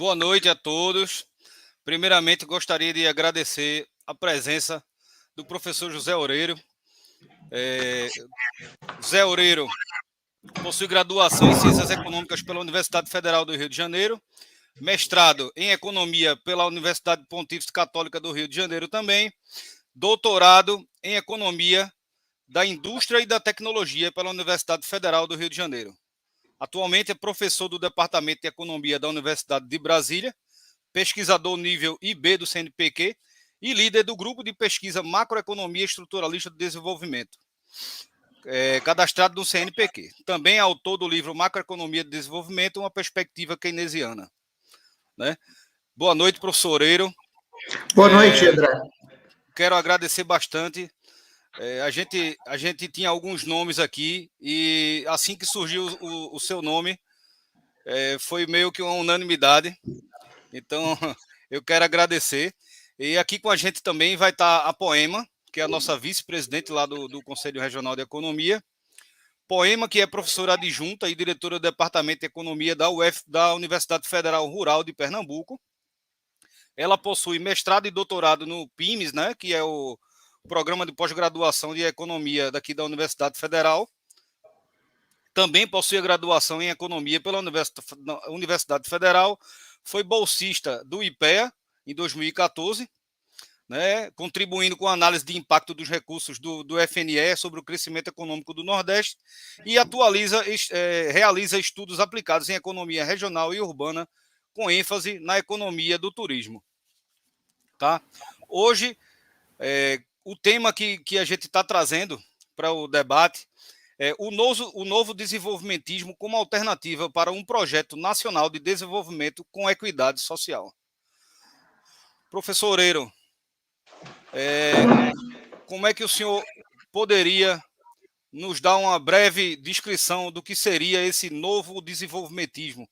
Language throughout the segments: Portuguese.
Boa noite a todos. Primeiramente, gostaria de agradecer a presença do professor José Oreiro. José Oreiro possui graduação em Ciências Econômicas pela Universidade Federal do Rio de Janeiro, mestrado em Economia pela Universidade Pontifícia Católica do Rio de Janeiro também, doutorado em Economia da Indústria e da Tecnologia pela Universidade Federal do Rio de Janeiro. Atualmente é professor do Departamento de Economia da Universidade de Brasília, pesquisador nível IB do CNPq e líder do grupo de pesquisa Macroeconomia Estruturalista de Desenvolvimento, cadastrado no CNPq. Também é autor do livro Macroeconomia de Desenvolvimento, uma perspectiva keynesiana. Né? Boa noite, professor Oreiro. Boa noite, André. Quero agradecer bastante. A gente tinha alguns nomes aqui e assim que surgiu o seu nome, foi meio que uma unanimidade. Então, eu quero agradecer. E aqui com a gente também vai estar a Poema, que é a nossa vice-presidente lá do Conselho Regional de Economia. Poema, que é professora adjunta e diretora do Departamento de Economia da Universidade Federal Rural de Pernambuco. Ela possui mestrado e doutorado no PIMES, né, que é o Programa de Pós-Graduação de Economia daqui da Universidade Federal. Também possui graduação em Economia pela Universidade Federal. Foi bolsista do IPEA em 2014, né, contribuindo com a análise de impacto dos recursos do FNE sobre o crescimento econômico do Nordeste e realiza estudos aplicados em economia regional e urbana, com ênfase na economia do turismo. Tá? Hoje, o tema que a gente está trazendo para o debate é o novo desenvolvimentismo como alternativa para um projeto nacional de desenvolvimento com equidade social. Professor Oreiro, como é que o senhor poderia nos dar uma breve descrição do que seria esse novo desenvolvimentismo?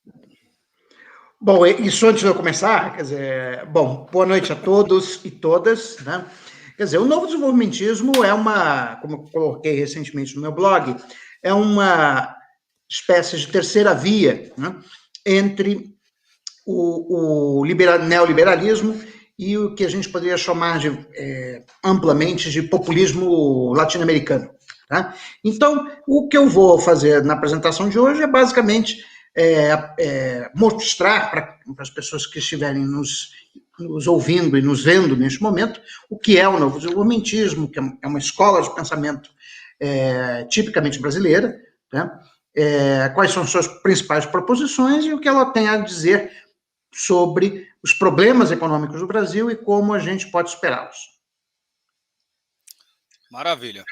Bom, isso antes de eu começar, quer dizer, boa noite a todos e todas, né? Quer dizer, o novo desenvolvimentismo como eu coloquei recentemente no meu blog, é uma espécie de terceira via, né, entre o neoliberalismo e o que a gente poderia chamar amplamente de populismo latino-americano. Tá? Então, o que eu vou fazer na apresentação de hoje é basicamente mostrar para as pessoas que estiverem nos ouvindo e nos vendo neste momento o que é o novo desenvolvimentismo, que é uma escola de pensamento tipicamente brasileira, né? Quais são suas principais proposições e o que ela tem a dizer sobre os problemas econômicos do Brasil e como a gente pode superá-los. Maravilha.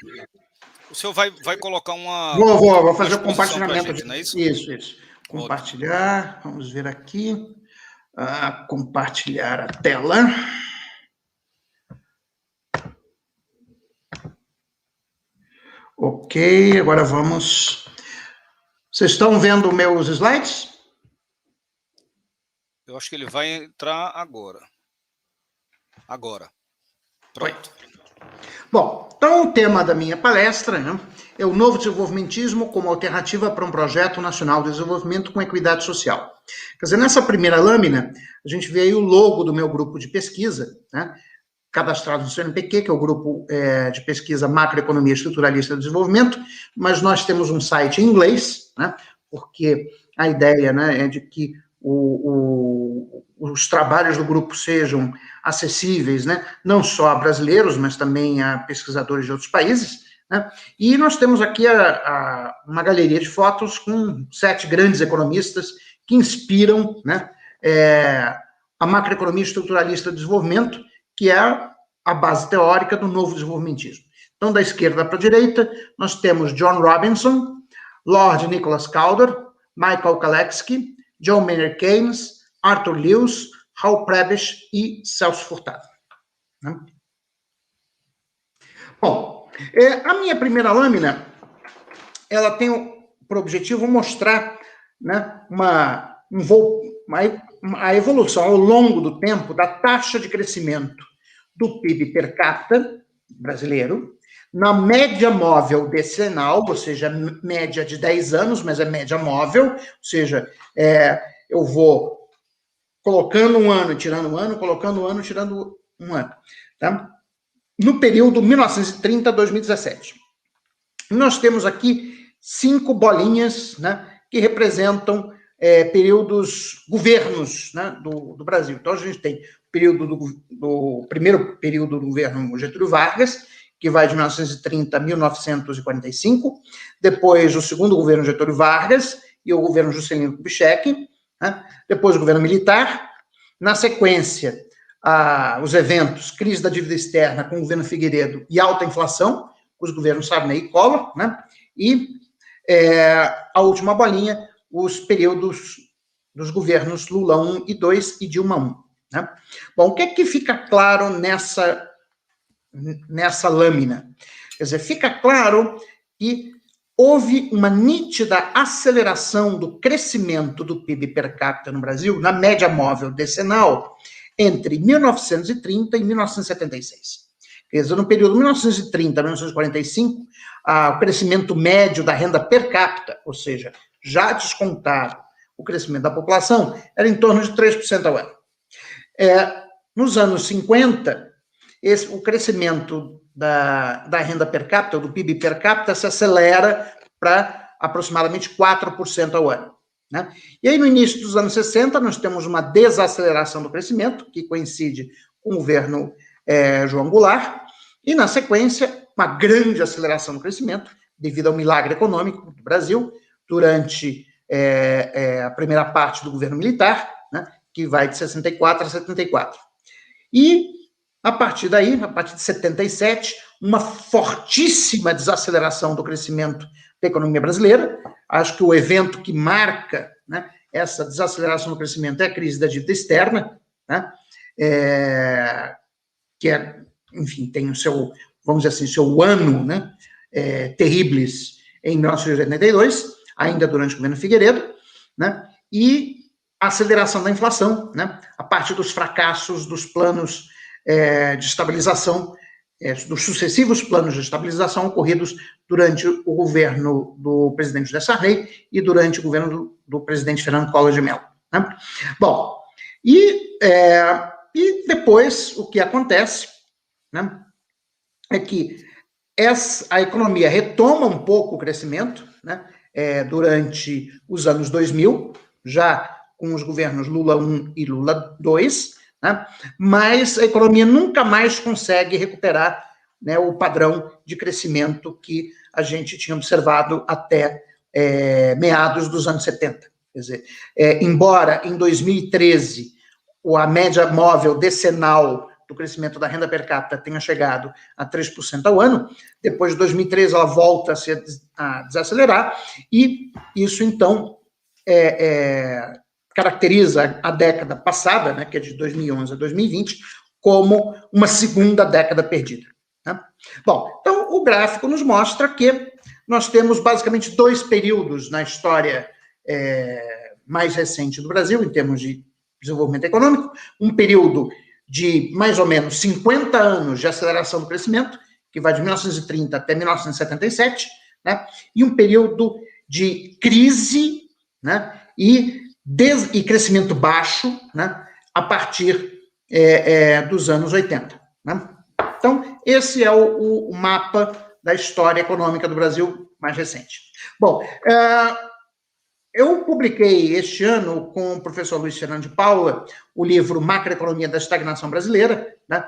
O senhor vai colocar Vou fazer o compartilhamento. Gente, não é isso? Isso. Compartilhar. Ótimo. Vamos ver aqui. Compartilhar a tela. Ok, agora vamos... Vocês estão vendo meus slides? Eu acho que ele vai entrar agora. Pronto. Bom, então o tema da minha palestra, né, é o novo desenvolvimentismo como alternativa para um projeto nacional de desenvolvimento com equidade social. Quer dizer, nessa primeira lâmina, a gente vê aí o logo do meu grupo de pesquisa, né, cadastrado no CNPq, que é o grupo de pesquisa Macroeconomia Estruturalista de Desenvolvimento, mas nós temos um site em inglês, né, porque a ideia, né, é de que os trabalhos do grupo sejam acessíveis, né, não só a brasileiros, mas também a pesquisadores de outros países, né, e nós temos aqui uma galeria de fotos com 7 grandes economistas que inspiram, né, a macroeconomia estruturalista de desenvolvimento, que é a base teórica do novo desenvolvimentismo. Então, da esquerda para a direita, nós temos John Robinson, Lord Nicholas Calder, Michael Kalecki, John Maynard Keynes, Arthur Lewis, Raul Prebisch e Celso Furtado. Bom, a minha primeira lâmina, ela tem por objetivo mostrar, né, a evolução ao longo do tempo da taxa de crescimento do PIB per capita brasileiro, na média móvel decenal, ou seja, média de 10 anos, mas é média móvel, ou seja, eu vou colocando um ano, tirando um ano, colocando um ano, tirando um ano. Tá? No período 1930 a 2017. Nós temos aqui 5 bolinhas, né, que representam períodos, governos, né, do Brasil. Então, a gente tem o primeiro período do governo Getúlio Vargas, que vai de 1930 a 1945, depois o segundo governo Getúlio Vargas e o governo Juscelino Kubitschek, né, depois o governo militar, na sequência, os eventos, crise da dívida externa com o governo Figueiredo e alta inflação, os governos Sarney e Collor, né, e a última bolinha, os períodos dos governos Lula 1 e 2 e Dilma 1. Né? Bom, o que é que fica claro nessa lâmina? Quer dizer, fica claro que houve uma nítida aceleração do crescimento do PIB per capita no Brasil, na média móvel decenal, entre 1930 e 1976. Quer dizer, no período 1930 a 1945, o crescimento médio da renda per capita, ou seja, já descontado o crescimento da população, era em torno de 3% ao ano. Nos anos 50, o crescimento da renda per capita, ou do PIB per capita, se acelera para aproximadamente 4% ao ano. Né? E aí, no início dos anos 60, nós temos uma desaceleração do crescimento, que coincide com o governo João Goulart, e, na sequência, uma grande aceleração do crescimento, devido ao milagre econômico do Brasil, durante a primeira parte do governo militar, né, que vai de 64 a 74. E, a partir daí, a partir de 77, uma fortíssima desaceleração do crescimento da economia brasileira. Acho que o evento que marca, né, essa desaceleração do crescimento é a crise da dívida externa, né, que enfim, tem o seu, vamos dizer assim, seu ano, né, terríveis em 1982, ainda durante o governo Figueiredo, né, e a aceleração da inflação, né, a partir dos fracassos dos planos de estabilização, dos sucessivos planos de estabilização ocorridos durante o governo do presidente José Sarney e durante o governo do presidente Fernando Collor de Mello. Né? Bom, e depois o que acontece, né, é que a economia retoma um pouco o crescimento, né, durante os anos 2000, já com os governos Lula 1 e Lula 2, né, mas a economia nunca mais consegue recuperar, né, o padrão de crescimento que a gente tinha observado até meados dos anos 70. Quer dizer, embora em 2013 a média móvel decenal do crescimento da renda per capita tenha chegado a 3% ao ano, depois de 2013 ela volta a desacelerar, e isso, então, caracteriza a década passada, né, que é de 2011 a 2020, como uma segunda década perdida. Né? Bom, então o gráfico nos mostra que nós temos basicamente 2 períodos na história mais recente do Brasil, em termos de desenvolvimento econômico, um período de mais ou menos 50 anos de aceleração do crescimento, que vai de 1930 até 1977, né, e um período de crise, né, e crescimento baixo, né, a partir dos anos 80. Né? Então, esse é o mapa da história econômica do Brasil mais recente. Bom, eu publiquei este ano com o professor Luiz Fernando de Paula o livro Macroeconomia da Estagnação Brasileira, né,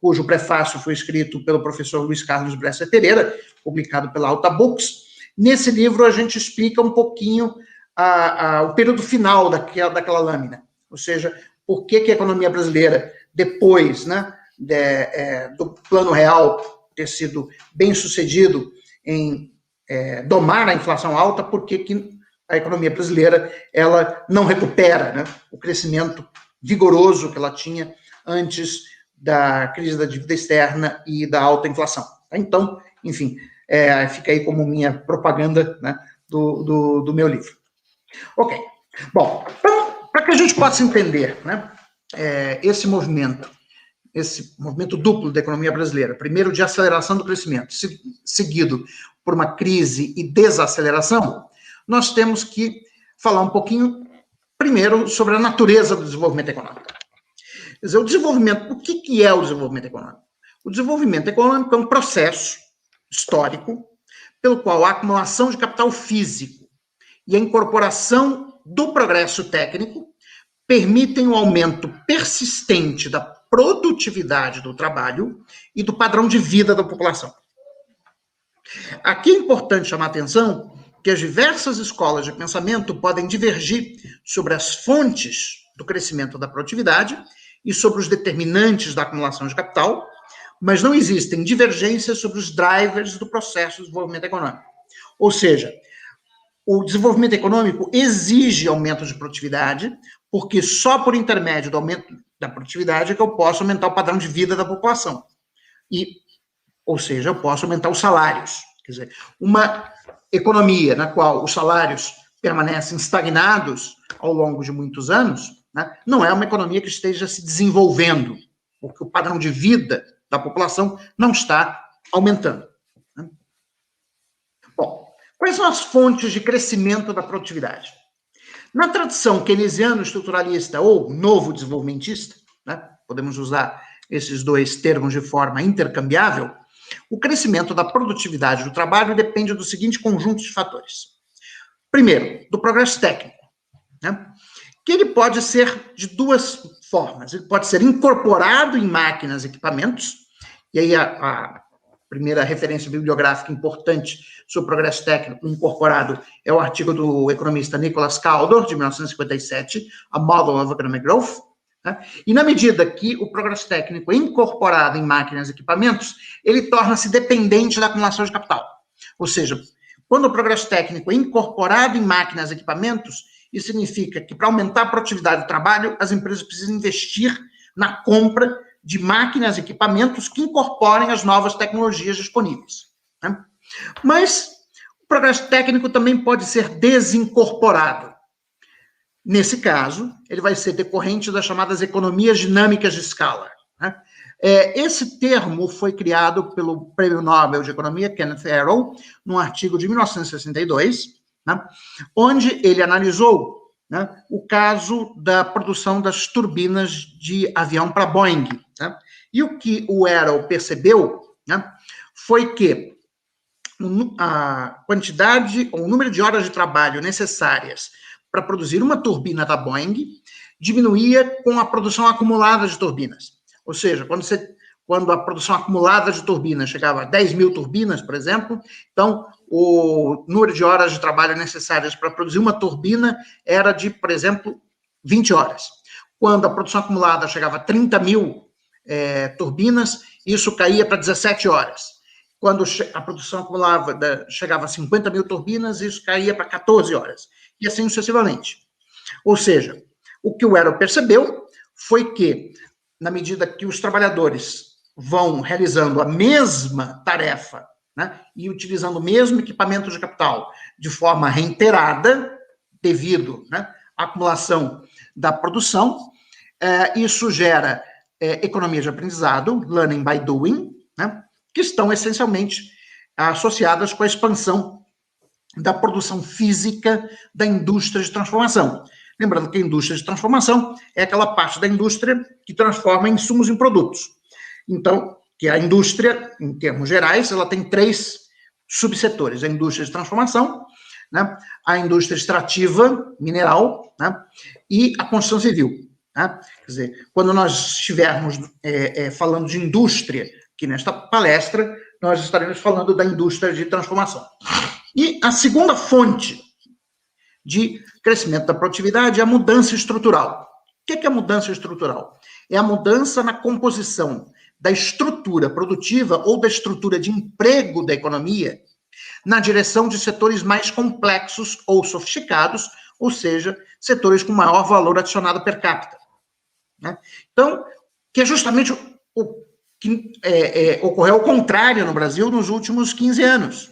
cujo prefácio foi escrito pelo professor Luiz Carlos Bresser Pereira, publicado pela Alta Books. Nesse livro a gente explica um pouquinho o período final daquela lâmina, ou seja, por que a economia brasileira, depois, né, do Plano Real ter sido bem sucedido em domar a inflação alta, por que a economia brasileira ela não recupera, né, o crescimento vigoroso que ela tinha antes da crise da dívida externa e da alta inflação. Então, enfim, fica aí como minha propaganda, né, do meu livro. Ok. Bom, então, para que a gente possa entender, né, esse movimento duplo da economia brasileira, primeiro de aceleração do crescimento, seguido por uma crise e desaceleração, nós temos que falar um pouquinho Primeiro, sobre a natureza do desenvolvimento econômico. Quer dizer, o que é o desenvolvimento econômico? O desenvolvimento econômico é um processo histórico pelo qual a acumulação de capital físico e a incorporação do progresso técnico permitem o aumento persistente da produtividade do trabalho e do padrão de vida da população. Aqui é importante chamar a atenção que as diversas escolas de pensamento podem divergir sobre as fontes do crescimento da produtividade e sobre os determinantes da acumulação de capital, mas não existem divergências sobre os drivers do processo de desenvolvimento econômico. Ou seja, o desenvolvimento econômico exige aumento de produtividade, porque só por intermédio do aumento da produtividade é que eu posso aumentar o padrão de vida da população. Ou seja, eu posso aumentar os salários. Quer dizer, uma economia na qual os salários permanecem estagnados ao longo de muitos anos, né, não é uma economia que esteja se desenvolvendo, porque o padrão de vida da população não está aumentando. Né? Bom, quais são as fontes de crescimento da produtividade? Na tradição keynesiano-estruturalista ou novo desenvolvimentista, né, podemos usar esses dois termos de forma intercambiável, o crescimento da produtividade do trabalho depende do seguinte conjunto de fatores. Primeiro, do progresso técnico, né, que ele pode ser de duas formas. Ele pode ser incorporado em máquinas e equipamentos, e aí a primeira referência bibliográfica importante sobre o progresso técnico incorporado é o artigo do economista Nicholas Caldor, de 1957, A Model of Economic Growth. Né? E na medida que o progresso técnico é incorporado em máquinas e equipamentos, ele torna-se dependente da acumulação de capital. Ou seja, quando o progresso técnico é incorporado em máquinas e equipamentos, isso significa que para aumentar a produtividade do trabalho, as empresas precisam investir na compra de máquinas e equipamentos que incorporem as novas tecnologias disponíveis. Né? Mas o progresso técnico também pode ser desincorporado. Nesse caso, ele vai ser decorrente das chamadas economias dinâmicas de escala. Né? Esse termo foi criado pelo Prêmio Nobel de Economia, Kenneth Arrow, num artigo de 1962, né, onde ele analisou, né, o caso da produção das turbinas de avião para Boeing. Né? E o que o Arrow percebeu, né, foi que a quantidade, ou o número de horas de trabalho necessárias para produzir uma turbina da Boeing diminuía com a produção acumulada de turbinas. Ou seja, quando a produção acumulada de turbinas chegava a 10 mil turbinas, por exemplo, então o número de horas de trabalho necessárias para produzir uma turbina era de, por exemplo, 20 horas. Quando a produção acumulada chegava a 30 mil turbinas, isso caía para 17 horas. Quando a produção acumulada chegava a 50 mil turbinas, isso caía para 14 horas. E assim sucessivamente. Ou seja, o que o Arrow percebeu foi que, na medida que os trabalhadores vão realizando a mesma tarefa, né, e utilizando o mesmo equipamento de capital de forma reiterada, devido, né, à acumulação da produção, isso gera economia de aprendizado, learning by doing, né, que estão essencialmente associadas com a expansão da produção física da indústria de transformação. Lembrando que a indústria de transformação é aquela parte da indústria que transforma insumos em produtos. Então, que a indústria, em termos gerais, ela tem 3 subsetores. A indústria de transformação, né, a indústria extrativa, mineral, né, e a construção civil. Né? Quer dizer, quando nós estivermos falando de indústria, aqui nesta palestra, nós estaremos falando da indústria de transformação. E a segunda fonte de crescimento da produtividade é a mudança estrutural. O que é a mudança estrutural? É a mudança na composição da estrutura produtiva ou da estrutura de emprego da economia na direção de setores mais complexos ou sofisticados, ou seja, setores com maior valor adicionado per capita. Né? Então, que é justamente o que ocorreu ao contrário no Brasil nos últimos 15 anos.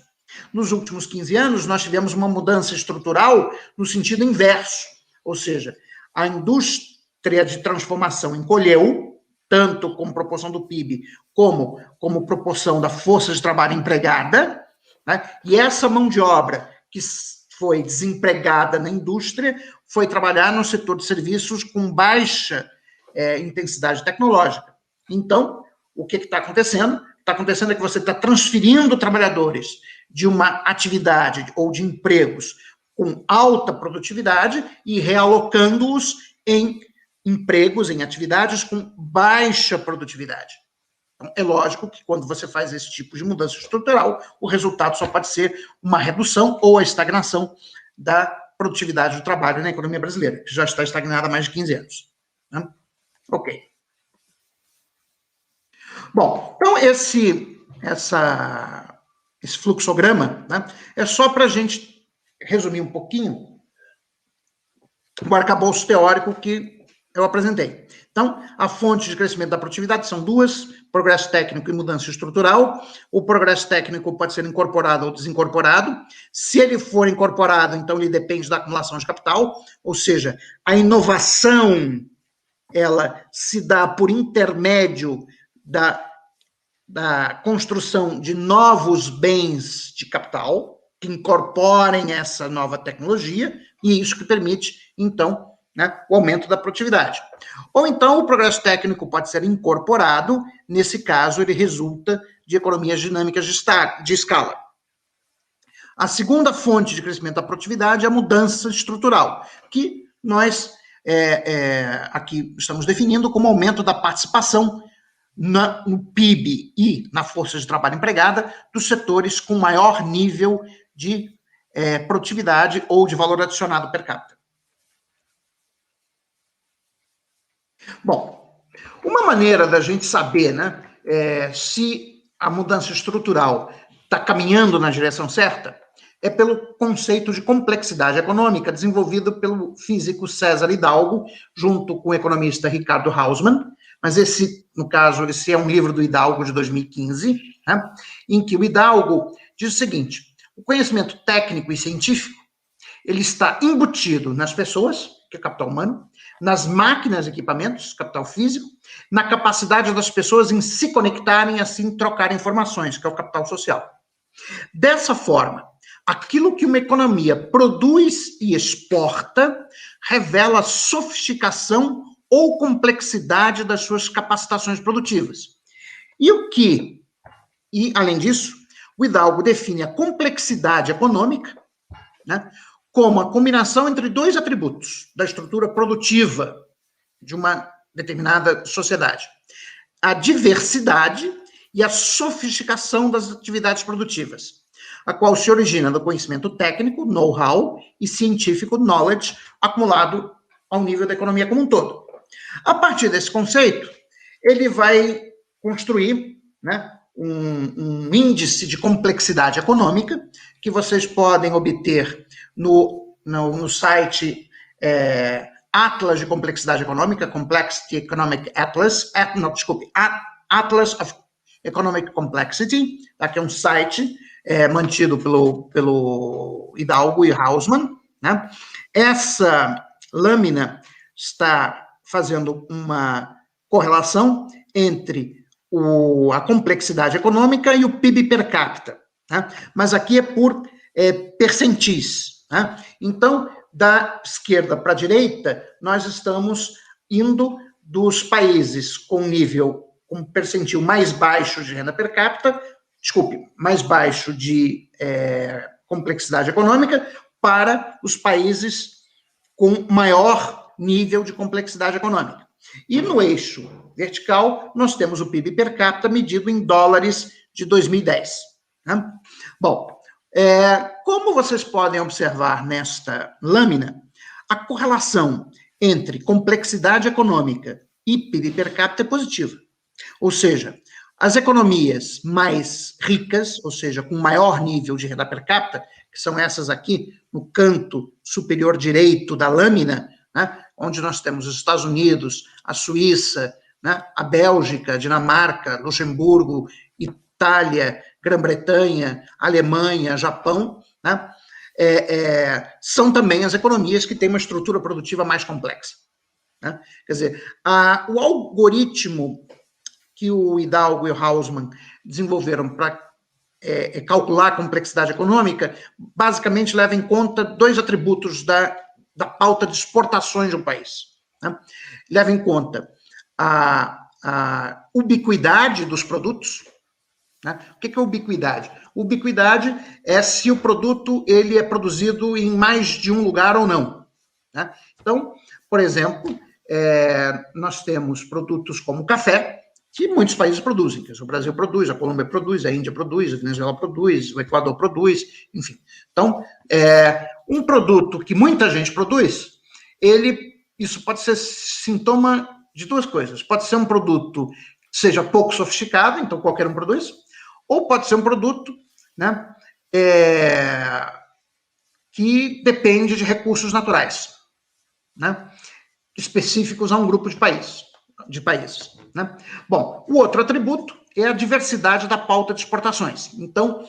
Nos últimos 15 anos, nós tivemos uma mudança estrutural no sentido inverso, ou seja, a indústria de transformação encolheu, tanto como proporção do PIB, como proporção da força de trabalho empregada, né? E essa mão de obra que foi desempregada na indústria, foi trabalhar no setor de serviços com baixa intensidade tecnológica. Então, o que está acontecendo? Está acontecendo é que você está transferindo trabalhadores de uma atividade ou de empregos com alta produtividade e realocando-os em empregos, em atividades com baixa produtividade. Então, é lógico que quando você faz esse tipo de mudança estrutural, o resultado só pode ser uma redução ou a estagnação da produtividade do trabalho na economia brasileira, que já está estagnada há mais de 15 anos. Né? Ok. Bom, então esse fluxograma, né, é só para a gente resumir um pouquinho o arcabouço teórico que eu apresentei. Então, a fonte de crescimento da produtividade são duas: progresso técnico e mudança estrutural. O progresso técnico pode ser incorporado ou desincorporado. Se ele for incorporado, então ele depende da acumulação de capital, ou seja, a inovação, ela se dá por intermédio da construção de novos bens de capital que incorporem essa nova tecnologia, e é isso que permite, então, né, o aumento da produtividade. Ou então o progresso técnico pode ser incorporado, nesse caso ele resulta de economias dinâmicas de escala. A segunda fonte de crescimento da produtividade é a mudança estrutural, que nós aqui estamos definindo como aumento da participação no PIB e na força de trabalho empregada dos setores com maior nível de produtividade ou de valor adicionado per capita. Bom, uma maneira da gente saber, né, se a mudança estrutural está caminhando na direção certa é pelo conceito de complexidade econômica desenvolvido pelo físico César Hidalgo, junto com o economista Ricardo Hausmann. Mas no caso, esse é um livro do Hidalgo de 2015, né, em que o Hidalgo diz o seguinte: o conhecimento técnico e científico, ele está embutido nas pessoas, que é capital humano, nas máquinas e equipamentos, capital físico, na capacidade das pessoas em se conectarem e assim trocar informações, que é o capital social. Dessa forma, aquilo que uma economia produz e exporta revela sofisticação ou complexidade das suas capacitações produtivas. E, além disso, o Hidalgo define a complexidade econômica, né, como a combinação entre dois atributos da estrutura produtiva de uma determinada sociedade: a diversidade e a sofisticação das atividades produtivas, a qual se origina do conhecimento técnico, know-how, e científico, knowledge, acumulado ao nível da economia como um todo. A partir desse conceito, ele vai construir, né, um índice de complexidade econômica que vocês podem obter no site Atlas de Complexidade Econômica, Complexity Economic Atlas, Atlas of Economic Complexity, tá, que é um site mantido pelo Hidalgo e Hausmann, né? Essa lâmina está fazendo uma correlação entre a complexidade econômica e o PIB per capita, né? Mas aqui é por percentis, né? Então, da esquerda para a direita, nós estamos indo dos países com percentil mais baixo de renda per capita, mais baixo de complexidade econômica, para os países com maior nível de complexidade econômica. E no eixo vertical, nós temos o PIB per capita medido em dólares de 2010. Né? Bom, como vocês podem observar nesta lâmina, a correlação entre complexidade econômica e PIB per capita é positiva. Ou seja, as economias mais ricas, ou seja, com maior nível de renda per capita, que são essas aqui no canto superior direito da lâmina, né, onde nós temos os Estados Unidos, a Suíça, né, a Bélgica, a Dinamarca, Luxemburgo, Itália, Grã-Bretanha, Alemanha, Japão, né, são também as economias que têm uma estrutura produtiva mais complexa. Né? Quer dizer, o algoritmo que o Hidalgo e o Hausmann desenvolveram para calcular a complexidade econômica, basicamente leva em conta dois atributos da pauta de exportações de um país. Né? Leva em conta a ubiquidade dos produtos. Né? O que é ubiquidade? Ubiquidade é se o produto ele é produzido em mais de um lugar ou não. Né? Então, por exemplo, nós temos produtos como café, que muitos países produzem. O Brasil produz, a Colômbia produz, a Índia produz, a Venezuela produz, o Equador produz, enfim. Então, um produto que muita gente produz, isso pode ser sintoma de duas coisas. Pode ser um produto que seja pouco sofisticado, então qualquer um produz, ou pode ser um produto, né, que depende de recursos naturais, né, específicos a um grupo de países. Né? Bom, o outro atributo é a diversidade da pauta de exportações. Então,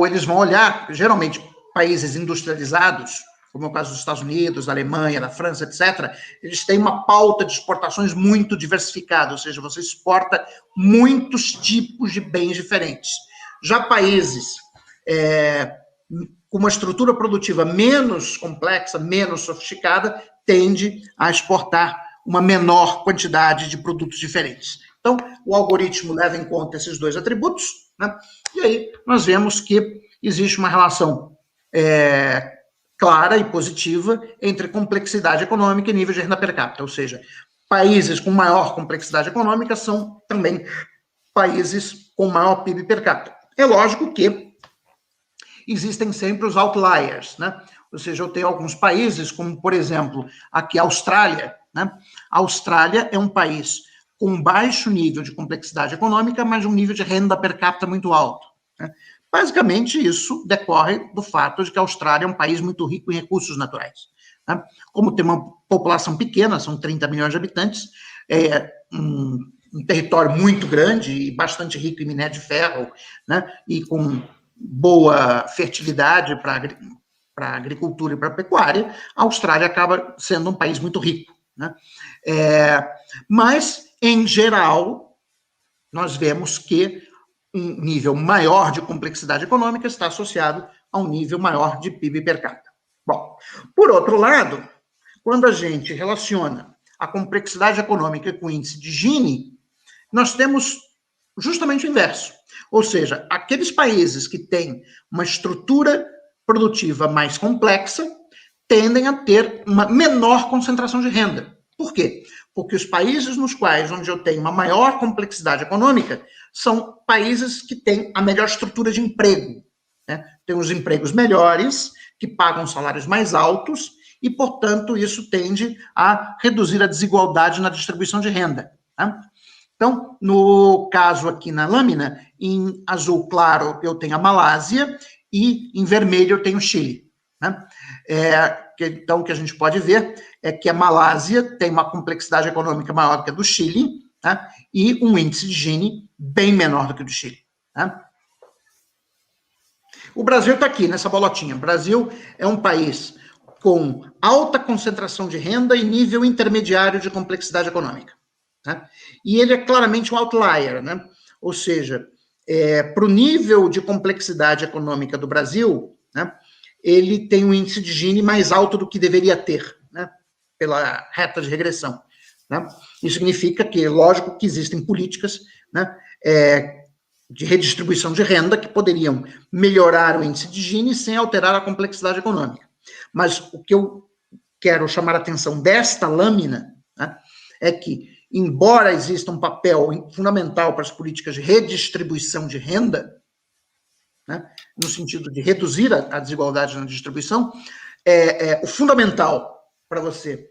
eles vão olhar, geralmente, países industrializados, como é o caso dos Estados Unidos, da Alemanha, da França, etc., eles têm uma pauta de exportações muito diversificada, ou seja, você exporta muitos tipos de bens diferentes. Já países com uma estrutura produtiva menos complexa, menos sofisticada, tende a exportar uma menor quantidade de produtos diferentes. Então, o algoritmo leva em conta esses dois atributos, né? E aí nós vemos que existe uma relação clara e positiva entre complexidade econômica e nível de renda per capita, ou seja, países com maior complexidade econômica são também países com maior PIB per capita. É lógico que existem sempre os outliers, né? Ou seja, eu tenho alguns países, como, por exemplo, aqui a Austrália, né? A Austrália é um país com baixo nível de complexidade econômica, mas um nível de renda per capita muito alto. Né? Basicamente, isso decorre do fato de que a Austrália é um país muito rico em recursos naturais. Né? Como tem uma população pequena, são 30 milhões de habitantes, um território muito grande e bastante rico em minério de ferro, né? E com boa fertilidade para a agricultura e para a pecuária, a Austrália acaba sendo um país muito rico. Né? Mas, em geral, nós vemos que um nível maior de complexidade econômica está associado a um nível maior de PIB per capita. Bom, por outro lado, quando a gente relaciona a complexidade econômica com o índice de Gini, nós temos justamente o inverso. Ou seja, aqueles países que têm uma estrutura produtiva mais complexa tendem a ter uma menor concentração de renda. Por quê? Porque os países onde eu tenho uma maior complexidade econômica são países que têm a melhor estrutura de emprego. Né? Tem os empregos melhores, que pagam salários mais altos, e, portanto, isso tende a reduzir a desigualdade na distribuição de renda. Tá? Então, no caso aqui na lâmina, em azul claro eu tenho a Malásia e em vermelho eu tenho o Chile. Né? Então, o que a gente pode ver é que a Malásia tem uma complexidade econômica maior do que a do Chile, tá? E um índice de Gini bem menor do que o do Chile. Tá? O Brasil está aqui, nessa bolotinha. O Brasil é um país com alta concentração de renda e nível intermediário de complexidade econômica. Tá? E ele é claramente um outlier, né? Ou seja, para o nível de complexidade econômica do Brasil, né, ele tem um índice de Gini mais alto do que deveria ter, né, pela reta de regressão. Né? Isso significa que, lógico, que existem políticas, né, de redistribuição de renda que poderiam melhorar o índice de Gini sem alterar a complexidade econômica. Mas o que eu quero chamar a atenção desta lâmina, né, é que, embora exista um papel fundamental para as políticas de redistribuição de renda, né, no sentido de reduzir a desigualdade na distribuição, o fundamental para você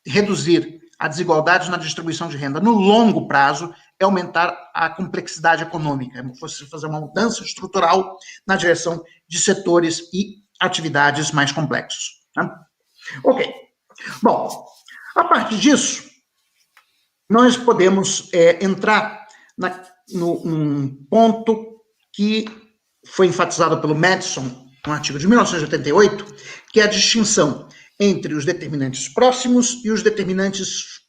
reduzir a desigualdade na distribuição de renda no longo prazo é aumentar a complexidade econômica, é você fazer uma mudança estrutural na direção de setores e atividades mais complexos. Né? Ok. Bom, a partir disso, nós podemos entrar num ponto que foi enfatizado pelo Madison, no artigo de 1988, que é a distinção entre os determinantes próximos e os determinantes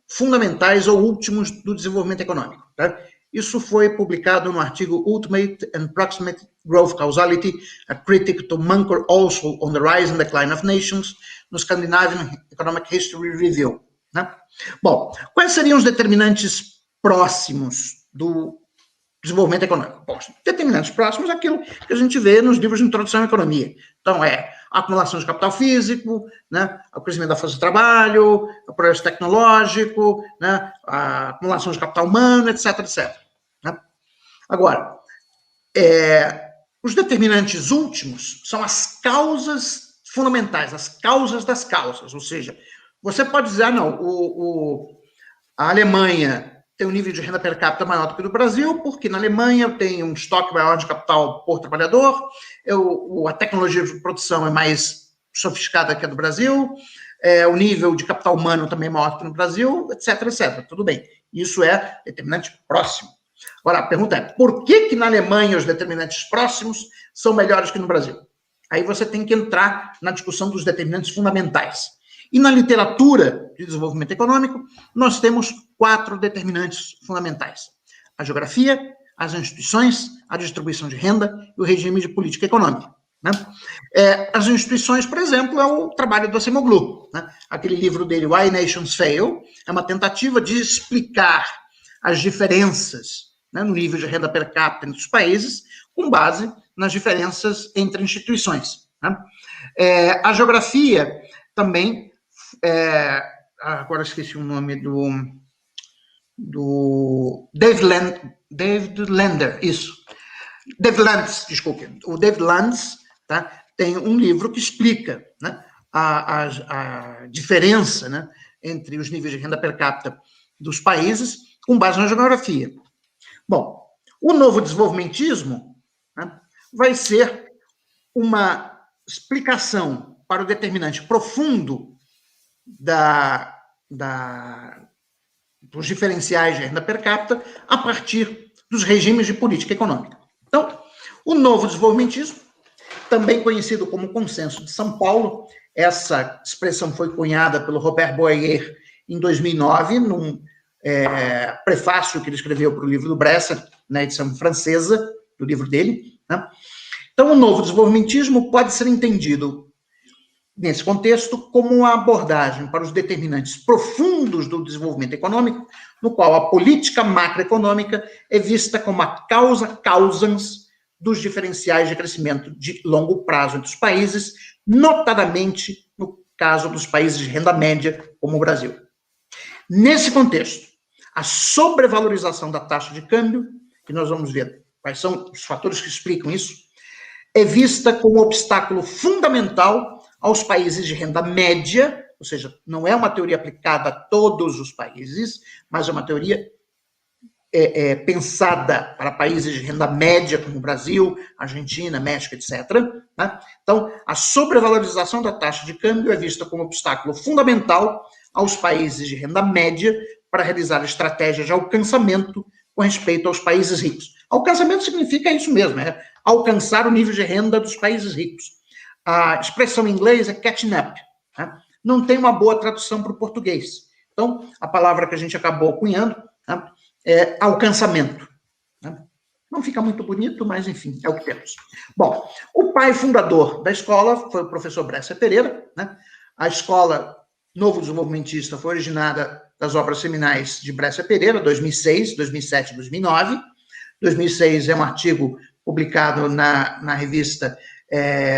fundamentais ou últimos do desenvolvimento econômico. Tá? Isso foi publicado no artigo Ultimate and Proximate Growth Causality, a Critic to Munker also on the Rise and Decline of Nations, no Scandinavian Economic History Review. Né? Bom, quais seriam os determinantes próximos do desenvolvimento econômico? Bom, determinantes próximos é aquilo que a gente vê nos livros de introdução à economia. Então, a acumulação de capital físico, né, o crescimento da força de trabalho, o progresso tecnológico, né, a acumulação de capital humano, etc, etc. Né? Agora, os determinantes últimos são as causas fundamentais, as causas das causas, ou seja, você pode dizer, não, a Alemanha tem um nível de renda per capita maior do que no Brasil, porque na Alemanha tem um estoque maior de capital por trabalhador, a tecnologia de produção é mais sofisticada que a do Brasil, o nível de capital humano também é maior do que no Brasil, etc, etc. Tudo bem. Isso é determinante próximo. Agora, a pergunta é, por que na Alemanha os determinantes próximos são melhores que no Brasil? Aí você tem que entrar na discussão dos determinantes fundamentais. E na literatura de desenvolvimento econômico, nós temos 4 determinantes fundamentais. A geografia, as instituições, a distribuição de renda e o regime de política econômica. Né? As instituições, por exemplo, é o trabalho do Acemoglu. Né? Aquele livro dele, Why Nations Fail, é uma tentativa de explicar as diferenças, né, no nível de renda per capita entre os países, com base nas diferenças entre instituições. Né? A geografia também... agora esqueci o nome do David Lander, isso. David Landes, desculpe. O David Landes, tá, tem um livro que explica, né, a diferença, né, entre os níveis de renda per capita dos países com base na geografia. Bom, o novo desenvolvimentismo, né, vai ser uma explicação para o determinante profundo dos diferenciais de renda per capita a partir dos regimes de política econômica. Então, o novo desenvolvimentismo, também conhecido como Consenso de São Paulo, essa expressão foi cunhada pelo Robert Boyer em 2009, num prefácio que ele escreveu para o livro do Bresser, na edição francesa do livro dele. Né? Então, o novo desenvolvimentismo pode ser entendido nesse contexto, como uma abordagem para os determinantes profundos do desenvolvimento econômico, no qual a política macroeconômica é vista como a causa causans dos diferenciais de crescimento de longo prazo entre os países, notadamente no caso dos países de renda média, como o Brasil. Nesse contexto, a sobrevalorização da taxa de câmbio, que nós vamos ver quais são os fatores que explicam isso, é vista como um obstáculo fundamental aos países de renda média, ou seja, não é uma teoria aplicada a todos os países, mas é uma teoria pensada para países de renda média, como o Brasil, Argentina, México, etc. Né? Então, a sobrevalorização da taxa de câmbio é vista como obstáculo fundamental aos países de renda média para realizar estratégias de alcançamento com respeito aos países ricos. Alcançamento significa isso mesmo, alcançar o nível de renda dos países ricos. A expressão em inglês é catching up. Né? Não tem uma boa tradução para o português. Então, a palavra que a gente acabou cunhando, né, é alcançamento. Né? Não fica muito bonito, mas, enfim, é o que temos. Bom, o pai fundador da escola foi o professor Bresser Pereira. Né? A escola Novo Desenvolvimentista foi originada das obras seminais de Bresser Pereira, 2006, 2007 e 2009. 2006 é um artigo publicado na revista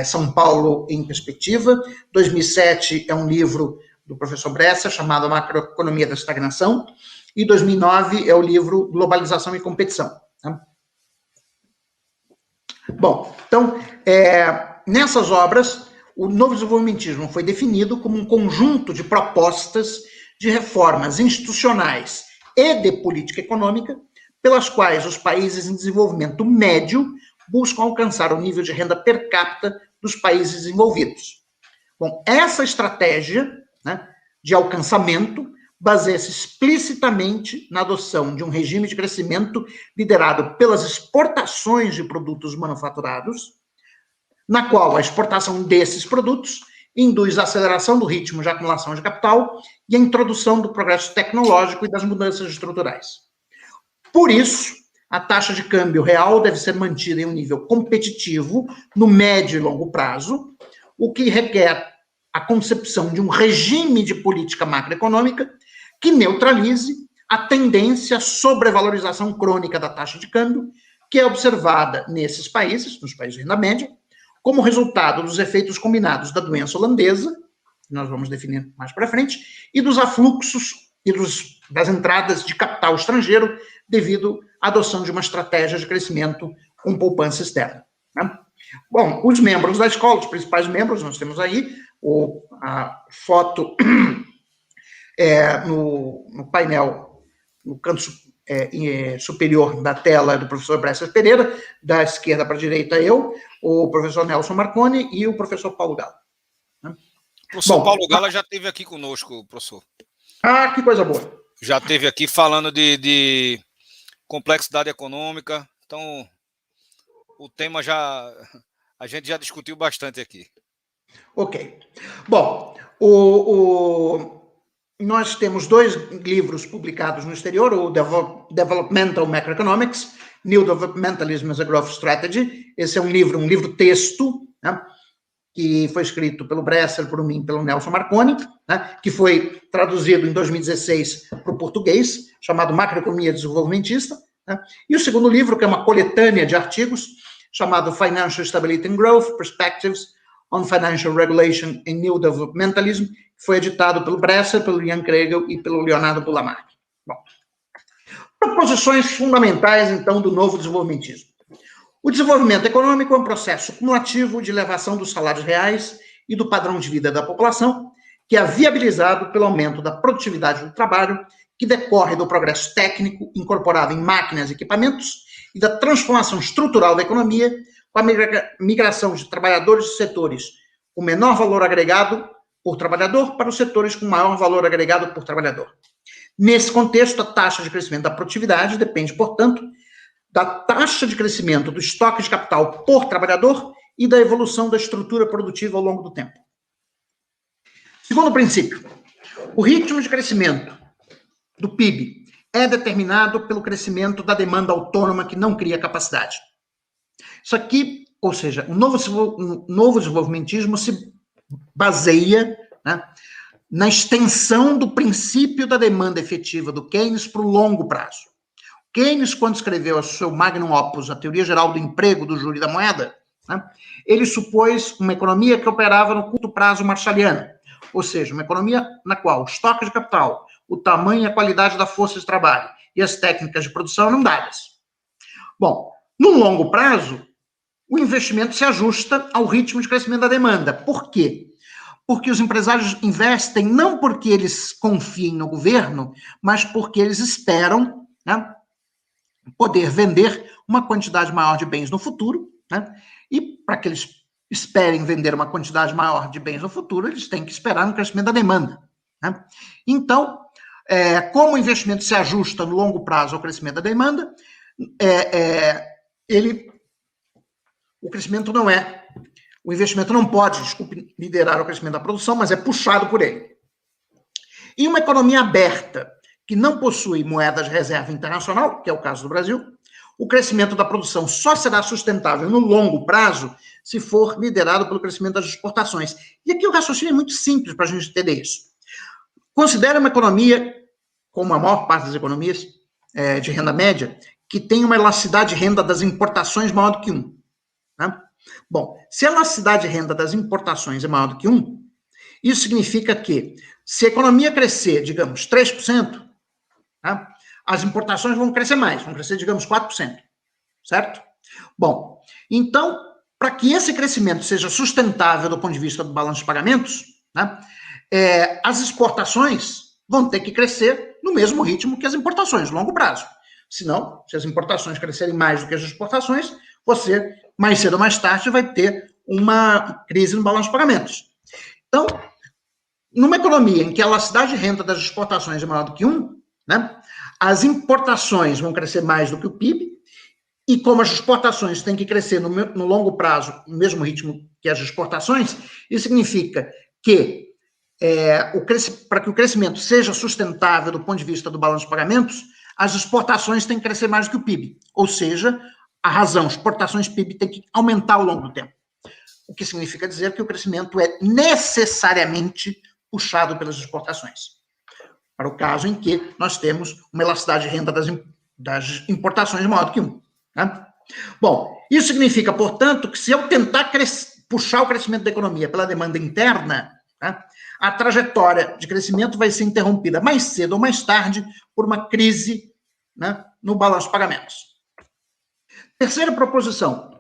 São Paulo em Perspectiva. 2007 é um livro do professor Bresser chamado Macroeconomia da Estagnação. E 2009 é o livro Globalização e Competição. Tá? Bom, então, nessas obras, o novo desenvolvimentismo foi definido como um conjunto de propostas de reformas institucionais e de política econômica, pelas quais os países em desenvolvimento médio buscam alcançar o nível de renda per capita dos países desenvolvidos. Bom, essa estratégia, né, de alcançamento baseia-se explicitamente na adoção de um regime de crescimento liderado pelas exportações de produtos manufaturados, na qual a exportação desses produtos induz a aceleração do ritmo de acumulação de capital e a introdução do progresso tecnológico e das mudanças estruturais. Por isso, a taxa de câmbio real deve ser mantida em um nível competitivo no médio e longo prazo, o que requer a concepção de um regime de política macroeconômica que neutralize a tendência à sobrevalorização crônica da taxa de câmbio, que é observada nesses países, nos países de renda média, como resultado dos efeitos combinados da doença holandesa, que nós vamos definir mais para frente, e dos afluxos e das entradas de capital estrangeiro devido à adoção de uma estratégia de crescimento com poupança externa. Né? Bom, os membros da escola, os principais membros, nós temos aí a foto no painel, no canto superior da tela do professor Bressas Pereira, da esquerda para a direita eu, o professor Nelson Marconi e o professor Paulo Gala. Né? O professor Paulo Gala já esteve aqui conosco, professor. Ah, que coisa boa. Já esteve aqui falando de complexidade econômica, então o tema a gente já discutiu bastante aqui. Ok. Bom, nós temos 2 livros publicados no exterior, o Developmental Macroeconomics, New Developmentalism as a Growth Strategy. Esse é um livro texto, né, que foi escrito pelo Bresser, por mim, pelo Nelson Marconi, né, que foi traduzido em 2016 para o português, chamado Macroeconomia Desenvolvimentista. Né, e o segundo livro, que é uma coletânea de artigos, chamado Financial Stability and Growth, Perspectives on Financial Regulation and New Developmentalism, que foi editado pelo Bresser, pelo Ian Kregel e pelo Leonardo Bulamark. Bom, proposições fundamentais, então, do novo desenvolvimentismo. O desenvolvimento econômico é um processo cumulativo de elevação dos salários reais e do padrão de vida da população, que é viabilizado pelo aumento da produtividade do trabalho, que decorre do progresso técnico incorporado em máquinas e equipamentos e da transformação estrutural da economia, com a migração de trabalhadores de setores com menor valor agregado por trabalhador para os setores com maior valor agregado por trabalhador. Nesse contexto, a taxa de crescimento da produtividade depende, portanto, da taxa de crescimento do estoque de capital por trabalhador e da evolução da estrutura produtiva ao longo do tempo. Segundo princípio, o ritmo de crescimento do PIB é determinado pelo crescimento da demanda autônoma que não cria capacidade. Isso aqui, ou seja, o novo desenvolvimentismo se baseia, né, na extensão do princípio da demanda efetiva do Keynes para o longo prazo. Keynes, quando escreveu o seu magnum opus, a Teoria Geral do Emprego, do Juro e da Moeda, né, ele supôs uma economia que operava no curto prazo marshalliano, ou seja, uma economia na qual o estoque de capital, o tamanho e a qualidade da força de trabalho e as técnicas de produção eram dadas. Bom, no longo prazo, o investimento se ajusta ao ritmo de crescimento da demanda. Por quê? Porque os empresários investem não porque eles confiem no governo, mas porque eles esperam, né, poder vender uma quantidade maior de bens no futuro, né, e para que eles esperem vender uma quantidade maior de bens no futuro, eles têm que esperar um crescimento da demanda. Né? Então, como o investimento se ajusta no longo prazo ao crescimento da demanda, o investimento não pode, liderar o crescimento da produção, mas é puxado por ele. Em uma economia aberta, que não possui moeda de reserva internacional, que é o caso do Brasil, o crescimento da produção só será sustentável no longo prazo se for liderado pelo crescimento das exportações. E aqui o raciocínio é muito simples para a gente entender isso. Considere uma economia, como a maior parte das economias de renda média, que tem uma elasticidade de renda das importações maior do que 1. Né? Bom, se a elasticidade de renda das importações é maior do que 1, isso significa que, se a economia crescer, digamos, 3%, né, as importações vão crescer mais, vão crescer, digamos, 4%, certo? Bom, então, para que esse crescimento seja sustentável do ponto de vista do balanço de pagamentos, né, as exportações vão ter que crescer no mesmo ritmo que as importações, longo prazo. Senão, se as importações crescerem mais do que as exportações, você, mais cedo ou mais tarde, vai ter uma crise no balanço de pagamentos. Então, numa economia em que a elasticidade de renda das exportações é maior do que 1, né, as importações vão crescer mais do que o PIB E como as exportações têm que crescer no longo prazo, no mesmo ritmo que as exportações, isso significa que, para que o crescimento seja sustentável do ponto de vista do balanço de pagamentos, as exportações têm que crescer mais do que o PIB. Ou seja, a razão, exportações PIB tem que aumentar ao longo do tempo. O que significa dizer que o crescimento é necessariamente puxado pelas exportações. Para o caso em que nós temos uma elasticidade de renda das importações maior do que 1. Né? Bom, isso significa, portanto, que se eu tentar puxar o crescimento da economia pela demanda interna, né, a trajetória de crescimento vai ser interrompida mais cedo ou mais tarde por uma crise, né, no balanço de pagamentos. Terceira proposição.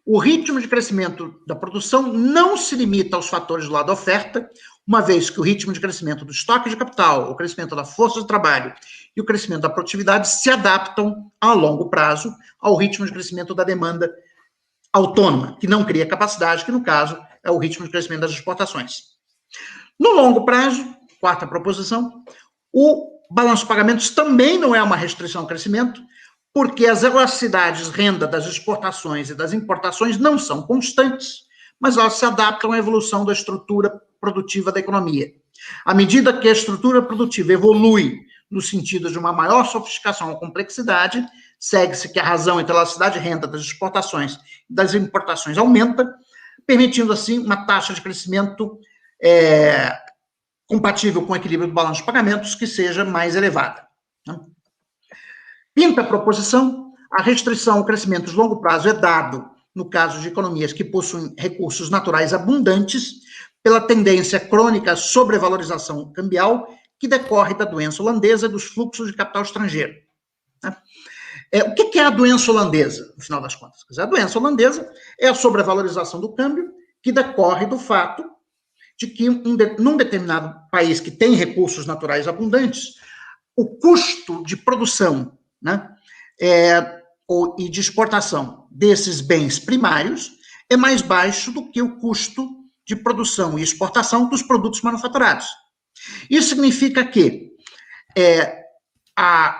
O ritmo de crescimento da produção não se limita aos fatores do lado da oferta, uma vez que o ritmo de crescimento do estoque de capital, o crescimento da força de trabalho e o crescimento da produtividade se adaptam a longo prazo ao ritmo de crescimento da demanda autônoma, que não cria capacidade, que no caso é o ritmo de crescimento das exportações. No longo prazo, quarta proposição, o balanço de pagamentos também não é uma restrição ao crescimento, porque as elasticidades renda das exportações e das importações não são constantes, mas elas se adaptam à evolução da estrutura produtiva da economia. À medida que a estrutura produtiva evolui no sentido de uma maior sofisticação ou complexidade, segue-se que a razão entre a elasticidade de renda das exportações e das importações aumenta, permitindo, assim, uma taxa de crescimento compatível com o equilíbrio do balanço de pagamentos que seja mais elevada. Quinta proposição, a restrição ao crescimento de longo prazo é dado, no caso de economias que possuem recursos naturais abundantes, pela tendência crônica à sobrevalorização cambial que decorre da doença holandesa e dos fluxos de capital estrangeiro. O que é a doença holandesa, no final das contas? A doença holandesa é a sobrevalorização do câmbio que decorre do fato de que, num determinado país que tem recursos naturais abundantes, o custo de produção, né, e de exportação desses bens primários é mais baixo do que o custo de produção e exportação dos produtos manufaturados. Isso significa que a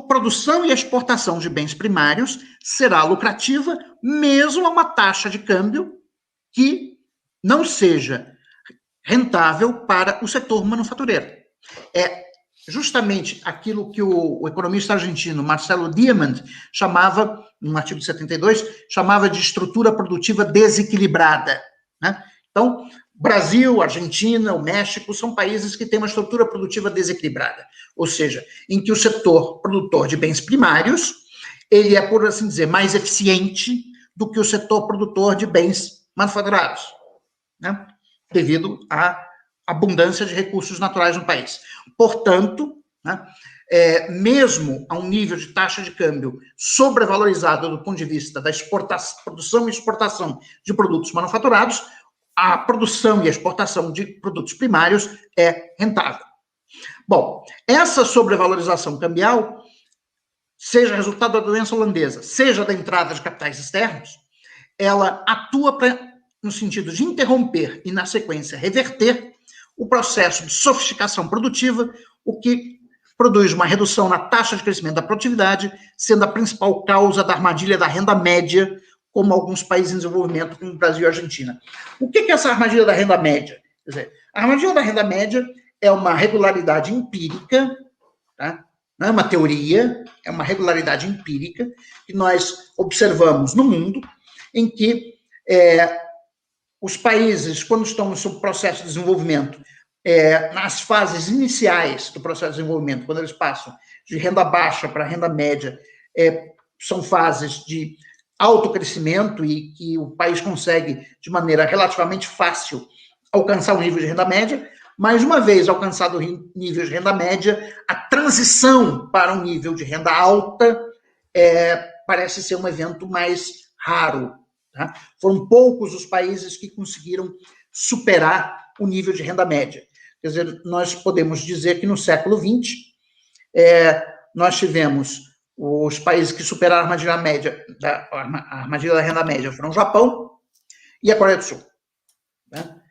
produção e exportação de bens primários será lucrativa mesmo a uma taxa de câmbio que não seja rentável para o setor manufatureiro. É justamente aquilo que o economista argentino Marcelo Diamant chamava, num artigo de 72, chamava de estrutura produtiva desequilibrada. Né? Então, Brasil, Argentina, o México são países que têm uma estrutura produtiva desequilibrada, ou seja, em que o setor produtor de bens primários, ele é, por assim dizer, mais eficiente do que o setor produtor de bens manufaturados, né? Devido à abundância de recursos naturais no país. Portanto, né, mesmo a um nível de taxa de câmbio sobrevalorizado do ponto de vista da produção e exportação de produtos manufaturados, a produção e a exportação de produtos primários é rentável. Bom, essa sobrevalorização cambial, seja resultado da doença holandesa, seja da entrada de capitais externos, ela atua no sentido de interromper e, na sequência, reverter o processo de sofisticação produtiva, o que produz uma redução na taxa de crescimento da produtividade, sendo a principal causa da armadilha da renda média, como alguns países em desenvolvimento, como o Brasil e a Argentina. O que é essa armadilha da renda média? Quer dizer, a armadilha da renda média é uma regularidade empírica, tá? Não é uma teoria, é uma regularidade empírica que nós observamos no mundo, em que os países, quando estão no seu processo de desenvolvimento, nas fases iniciais do processo de desenvolvimento, quando eles passam de renda baixa para renda média, são fases de alto crescimento e que o país consegue, de maneira relativamente fácil, alcançar o nível de renda média, mas uma vez alcançado o nível de renda média, a transição para um nível de renda alta parece ser um evento mais raro. Tá? Foram poucos os países que conseguiram superar o nível de renda média. Quer dizer, nós podemos dizer que no século XX, nós tivemos os países que superaram a armadilha da renda média foram o Japão e a Coreia do Sul. Né?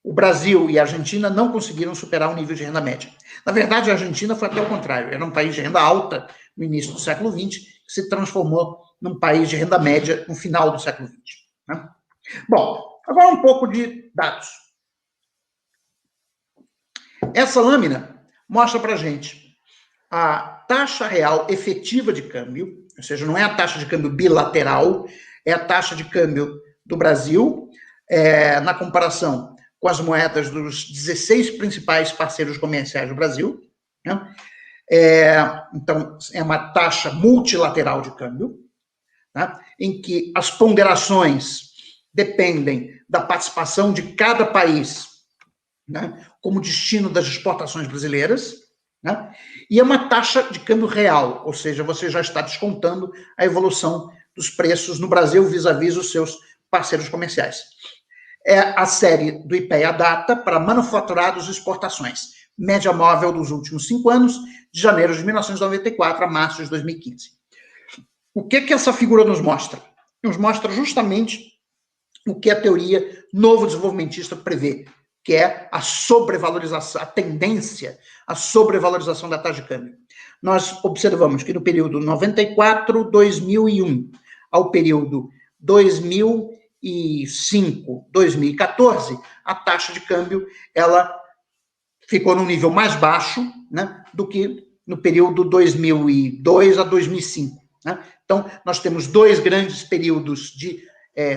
O Brasil e a Argentina não conseguiram superar o nível de renda média. Na verdade, a Argentina foi até o contrário. Era um país de renda alta no início do século XX se transformou num país de renda média no final do século XX. Né? Bom, agora um pouco de dados. Essa lâmina mostra para a gente a taxa real efetiva de câmbio, ou seja, não é a taxa de câmbio bilateral, é a taxa de câmbio do Brasil, na comparação com as moedas dos 16 principais parceiros comerciais do Brasil. Né? Então, é uma taxa multilateral de câmbio, tá? Em que as ponderações dependem da participação de cada país, né, como destino das exportações brasileiras, né? E é uma taxa de câmbio real, ou seja, você já está descontando a evolução dos preços no Brasil vis-à-vis os seus parceiros comerciais. É a série do IPEA Data para manufaturados e exportações, média móvel dos últimos 5 anos, de janeiro de 1994 a março de 2015. O que essa figura nos mostra? Nos mostra justamente o que a teoria novo desenvolvimentista prevê, que é a sobrevalorização, a tendência à sobrevalorização da taxa de câmbio. Nós observamos que no período 94-2001 ao período 2005-2014, a taxa de câmbio ela ficou num nível mais baixo, né, do que no período 2002 a 2005. Né? Então, nós temos 2 grandes períodos de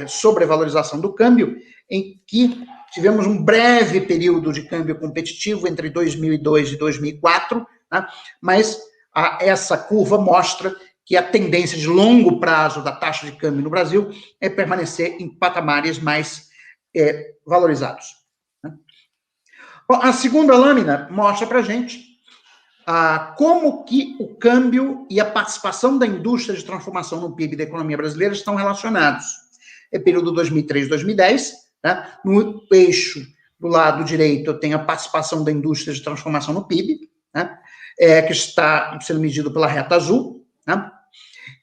sobrevalorização do câmbio, em que tivemos um breve período de câmbio competitivo entre 2002 e 2004, né? Mas essa curva mostra que a tendência de longo prazo da taxa de câmbio no Brasil é permanecer em patamares mais valorizados. Né? Bom, a segunda lâmina mostra para a gente como que o câmbio e a participação da indústria de transformação no PIB da economia brasileira estão relacionados. É período 2003-2010, né? No eixo do lado direito eu tenho a participação da indústria de transformação no PIB, né? Que está sendo medido pela reta azul, né?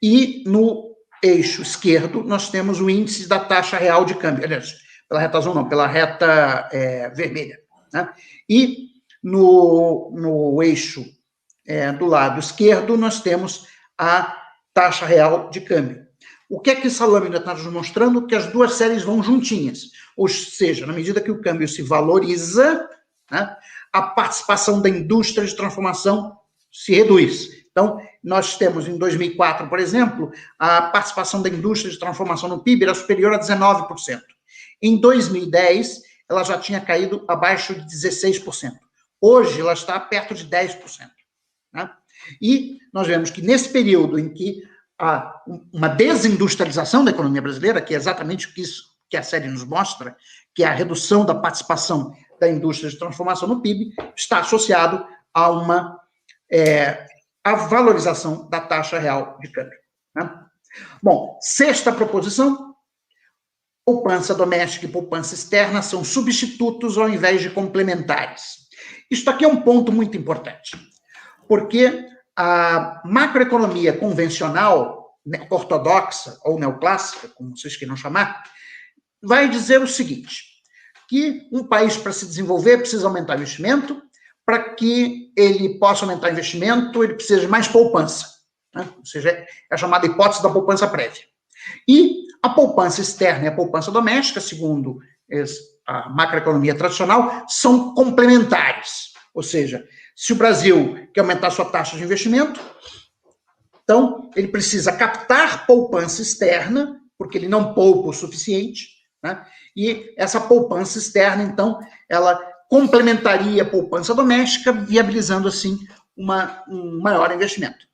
E no eixo esquerdo nós temos o índice da taxa real de câmbio, aliás, pela reta azul não, pela reta vermelha, né? E no eixo do lado esquerdo nós temos a taxa real de câmbio. O que essa lâmina está nos mostrando? Que as duas séries vão juntinhas. Ou seja, na medida que o câmbio se valoriza, né, a participação da indústria de transformação se reduz. Então, nós temos em 2004, por exemplo, a participação da indústria de transformação no PIB era superior a 19%. Em 2010, ela já tinha caído abaixo de 16%. Hoje, ela está perto de 10%. Né? E nós vemos que nesse período em que há uma desindustrialização da economia brasileira, que é exatamente isso que a série nos mostra, que é a redução da participação da indústria de transformação no PIB, está associado a a valorização da taxa real de câmbio. Né? Bom, sexta proposição, poupança doméstica e poupança externa são substitutos ao invés de complementares. Isso aqui é um ponto muito importante, porque a macroeconomia convencional, ortodoxa ou neoclássica, como vocês queiram chamar, vai dizer o seguinte, que um país, para se desenvolver, precisa aumentar o investimento, para que ele possa aumentar o investimento, ele precisa de mais poupança, né? Ou seja, é a chamada hipótese da poupança prévia. E a poupança externa e a poupança doméstica, segundo a macroeconomia tradicional, são complementares, ou seja, se o Brasil quer aumentar sua taxa de investimento, então ele precisa captar poupança externa, porque ele não poupa o suficiente, né? E essa poupança externa, então, ela complementaria a poupança doméstica, viabilizando, assim, um maior investimento.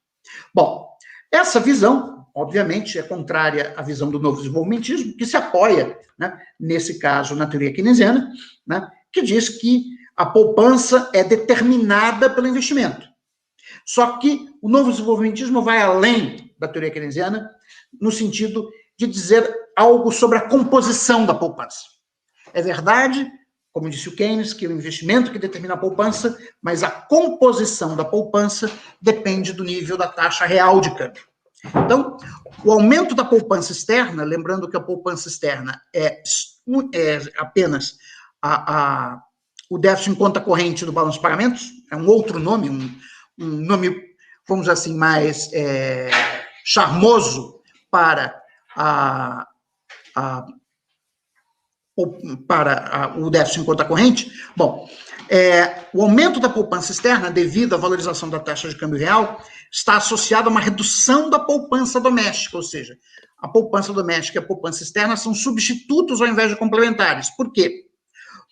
Bom, essa visão, obviamente, é contrária à visão do novo desenvolvimentismo, que se apoia, né, nesse caso, na teoria keynesiana, né, que diz que a poupança é determinada pelo investimento. Só que o novo desenvolvimentismo vai além da teoria keynesiana, no sentido de dizer algo sobre a composição da poupança. É verdade, como disse o Keynes, que é o investimento que determina a poupança, mas a composição da poupança depende do nível da taxa real de câmbio. Então, o aumento da poupança externa, lembrando que a poupança externa é apenas o déficit em conta corrente do balanço de pagamentos, é um outro nome, um nome, vamos dizer assim, mais charmoso para o déficit em conta corrente? Bom, o aumento da poupança externa, devido à valorização da taxa de câmbio real, está associado a uma redução da poupança doméstica, ou seja, a poupança doméstica e a poupança externa são substitutos ao invés de complementares. Por quê?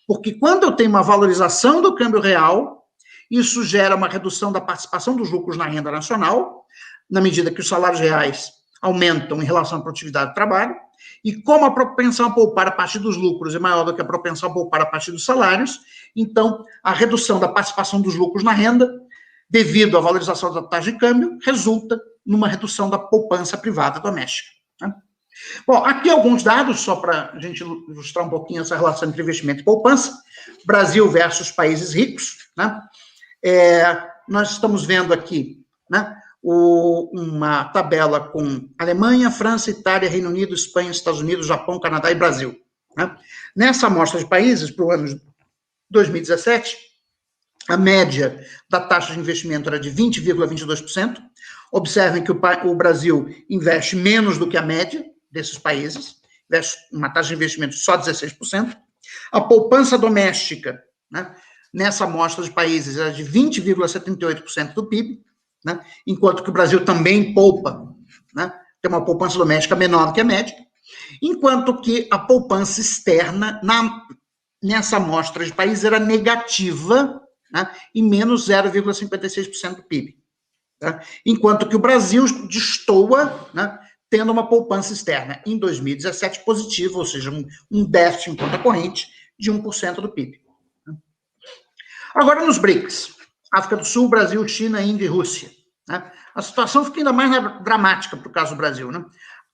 Porque quando eu tenho uma valorização do câmbio real, isso gera uma redução da participação dos lucros na renda nacional, na medida que os salários reais aumentam em relação à produtividade do trabalho, e como a propensão a poupar a partir dos lucros é maior do que a propensão a poupar a partir dos salários, então a redução da participação dos lucros na renda, devido à valorização da taxa de câmbio, resulta numa redução da poupança privada doméstica. Né? Bom, aqui alguns dados, só para a gente ilustrar um pouquinho essa relação entre investimento e poupança. Brasil versus países ricos. Né? Nós estamos vendo aqui, né, uma tabela com Alemanha, França, Itália, Reino Unido, Espanha, Estados Unidos, Japão, Canadá e Brasil. Né? Nessa amostra de países, para o ano de 2017, a média da taxa de investimento era de 20,22%. Observem que o Brasil investe menos do que a média desses países, investe uma taxa de investimento só 16%. A poupança doméstica, né, nessa amostra de países, era de 20,78% do PIB, né, enquanto que o Brasil também poupa, né, tem uma poupança doméstica menor do que a média, enquanto que a poupança externa, nessa amostra de países, era negativa, né, e menos 0,56% do PIB. Tá? Enquanto que o Brasil destoa, né, tendo uma poupança externa em 2017 positiva, ou seja, um déficit em conta corrente de 1% do PIB. Agora, nos BRICS, África do Sul, Brasil, China, Índia e Rússia. Né? A situação fica ainda mais dramática para o caso do Brasil. Né?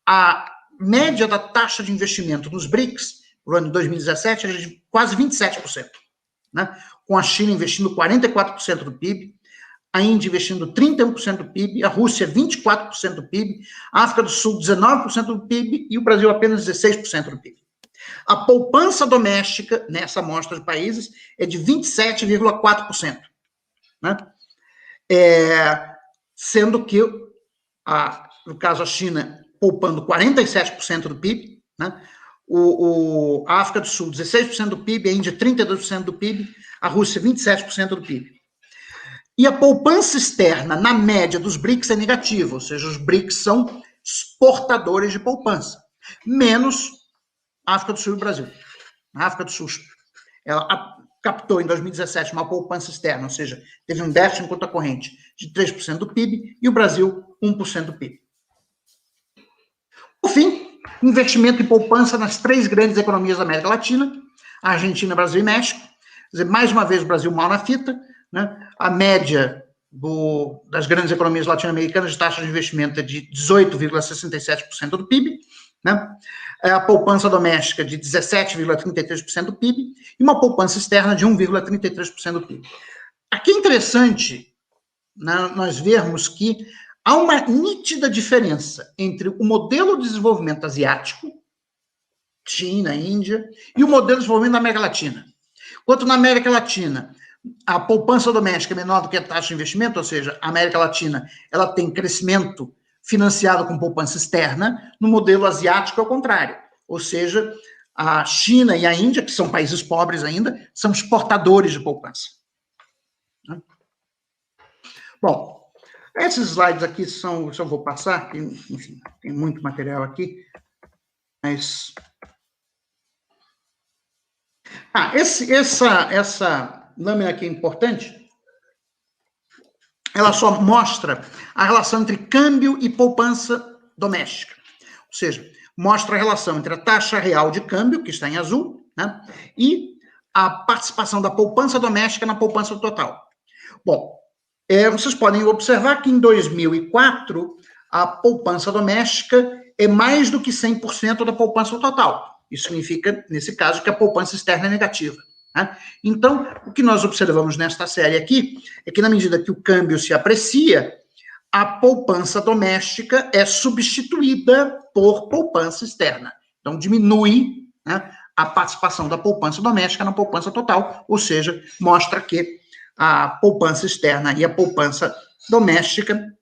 A média da taxa de investimento nos BRICS, no ano de 2017, era de quase 27%. Né? Com a China investindo 44% do PIB, a Índia investindo 31% do PIB, a Rússia 24% do PIB, a África do Sul 19% do PIB e o Brasil apenas 16% do PIB. A poupança doméstica, nessa amostra de países, é de 27,4%. Né? Sendo que, no caso, a China poupando 47% do PIB, né? A África do Sul 16% do PIB, a Índia 32% do PIB, a Rússia 27% do PIB. E a poupança externa, na média dos BRICS, é negativa, ou seja, os BRICS são exportadores de poupança, menos a África do Sul e o Brasil. A África do Sul, ela captou em 2017 uma poupança externa, ou seja, teve um déficit em conta corrente de 3% do PIB, e o Brasil 1% do PIB. Por fim, investimento e poupança nas três grandes economias da América Latina, Argentina, Brasil e México. Quer dizer, mais uma vez o Brasil mal na fita, né? A média das grandes economias latino-americanas de taxa de investimento é de 18,67% do PIB, né? A poupança doméstica de 17,33% do PIB e uma poupança externa de 1,33% do PIB. Aqui é interessante, né, nós vermos que há uma nítida diferença entre o modelo de desenvolvimento asiático, China, Índia, e o modelo de desenvolvimento da América Latina. Enquanto na América Latina a poupança doméstica é menor do que a taxa de investimento, ou seja, a América Latina ela tem crescimento financiado com poupança externa, no modelo asiático é o contrário. Ou seja, a China e a Índia, que são países pobres ainda, são exportadores de poupança. Bom, esses slides aqui são, eu vou passar, enfim, tem muito material aqui, mas... essa lâmina aqui é importante, ela só mostra a relação entre câmbio e poupança doméstica. Ou seja, mostra a relação entre a taxa real de câmbio, que está em azul, né, e a participação da poupança doméstica na poupança total. Bom, vocês podem observar que em 2004, a poupança doméstica é mais do que 100% da poupança total. Isso significa, nesse caso, que a poupança externa é negativa. Né? Então, o que nós observamos nesta série aqui é que, na medida que o câmbio se aprecia, a poupança doméstica é substituída por poupança externa. Então, diminui, né, a participação da poupança doméstica na poupança total, ou seja, mostra que a poupança externa e a poupança doméstica,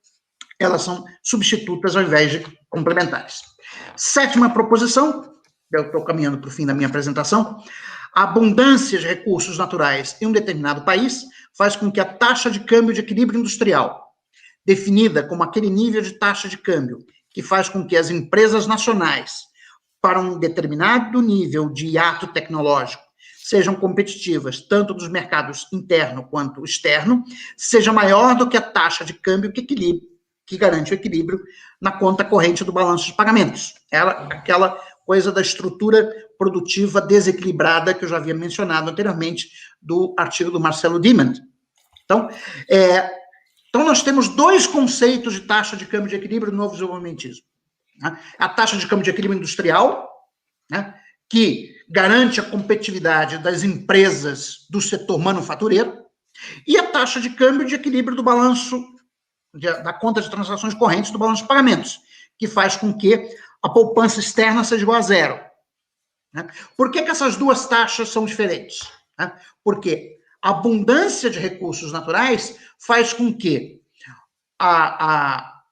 elas são substitutas ao invés de complementares. Sétima proposição, eu estou caminhando para o fim da minha apresentação, a abundância de recursos naturais em um determinado país faz com que a taxa de câmbio de equilíbrio industrial, definida como aquele nível de taxa de câmbio que faz com que as empresas nacionais, para um determinado nível de hiato tecnológico, sejam competitivas, tanto dos mercados interno quanto externo, seja maior do que a taxa de câmbio que garante o equilíbrio na conta corrente do balanço de pagamentos. Aquela coisa da estrutura produtiva desequilibrada que eu já havia mencionado anteriormente, do artigo do Marcelo Dimond. Então, nós temos dois conceitos de taxa de câmbio de equilíbrio no novo desenvolvimentismo. Né? A taxa de câmbio de equilíbrio industrial, né, que garante a competitividade das empresas do setor manufatureiro, e a taxa de câmbio de equilíbrio do balanço, da conta de transações correntes do balanço de pagamentos, que faz com que a poupança externa seja igual a zero. Né? Por que essas duas taxas são diferentes? Né? Porque a abundância de recursos naturais faz com que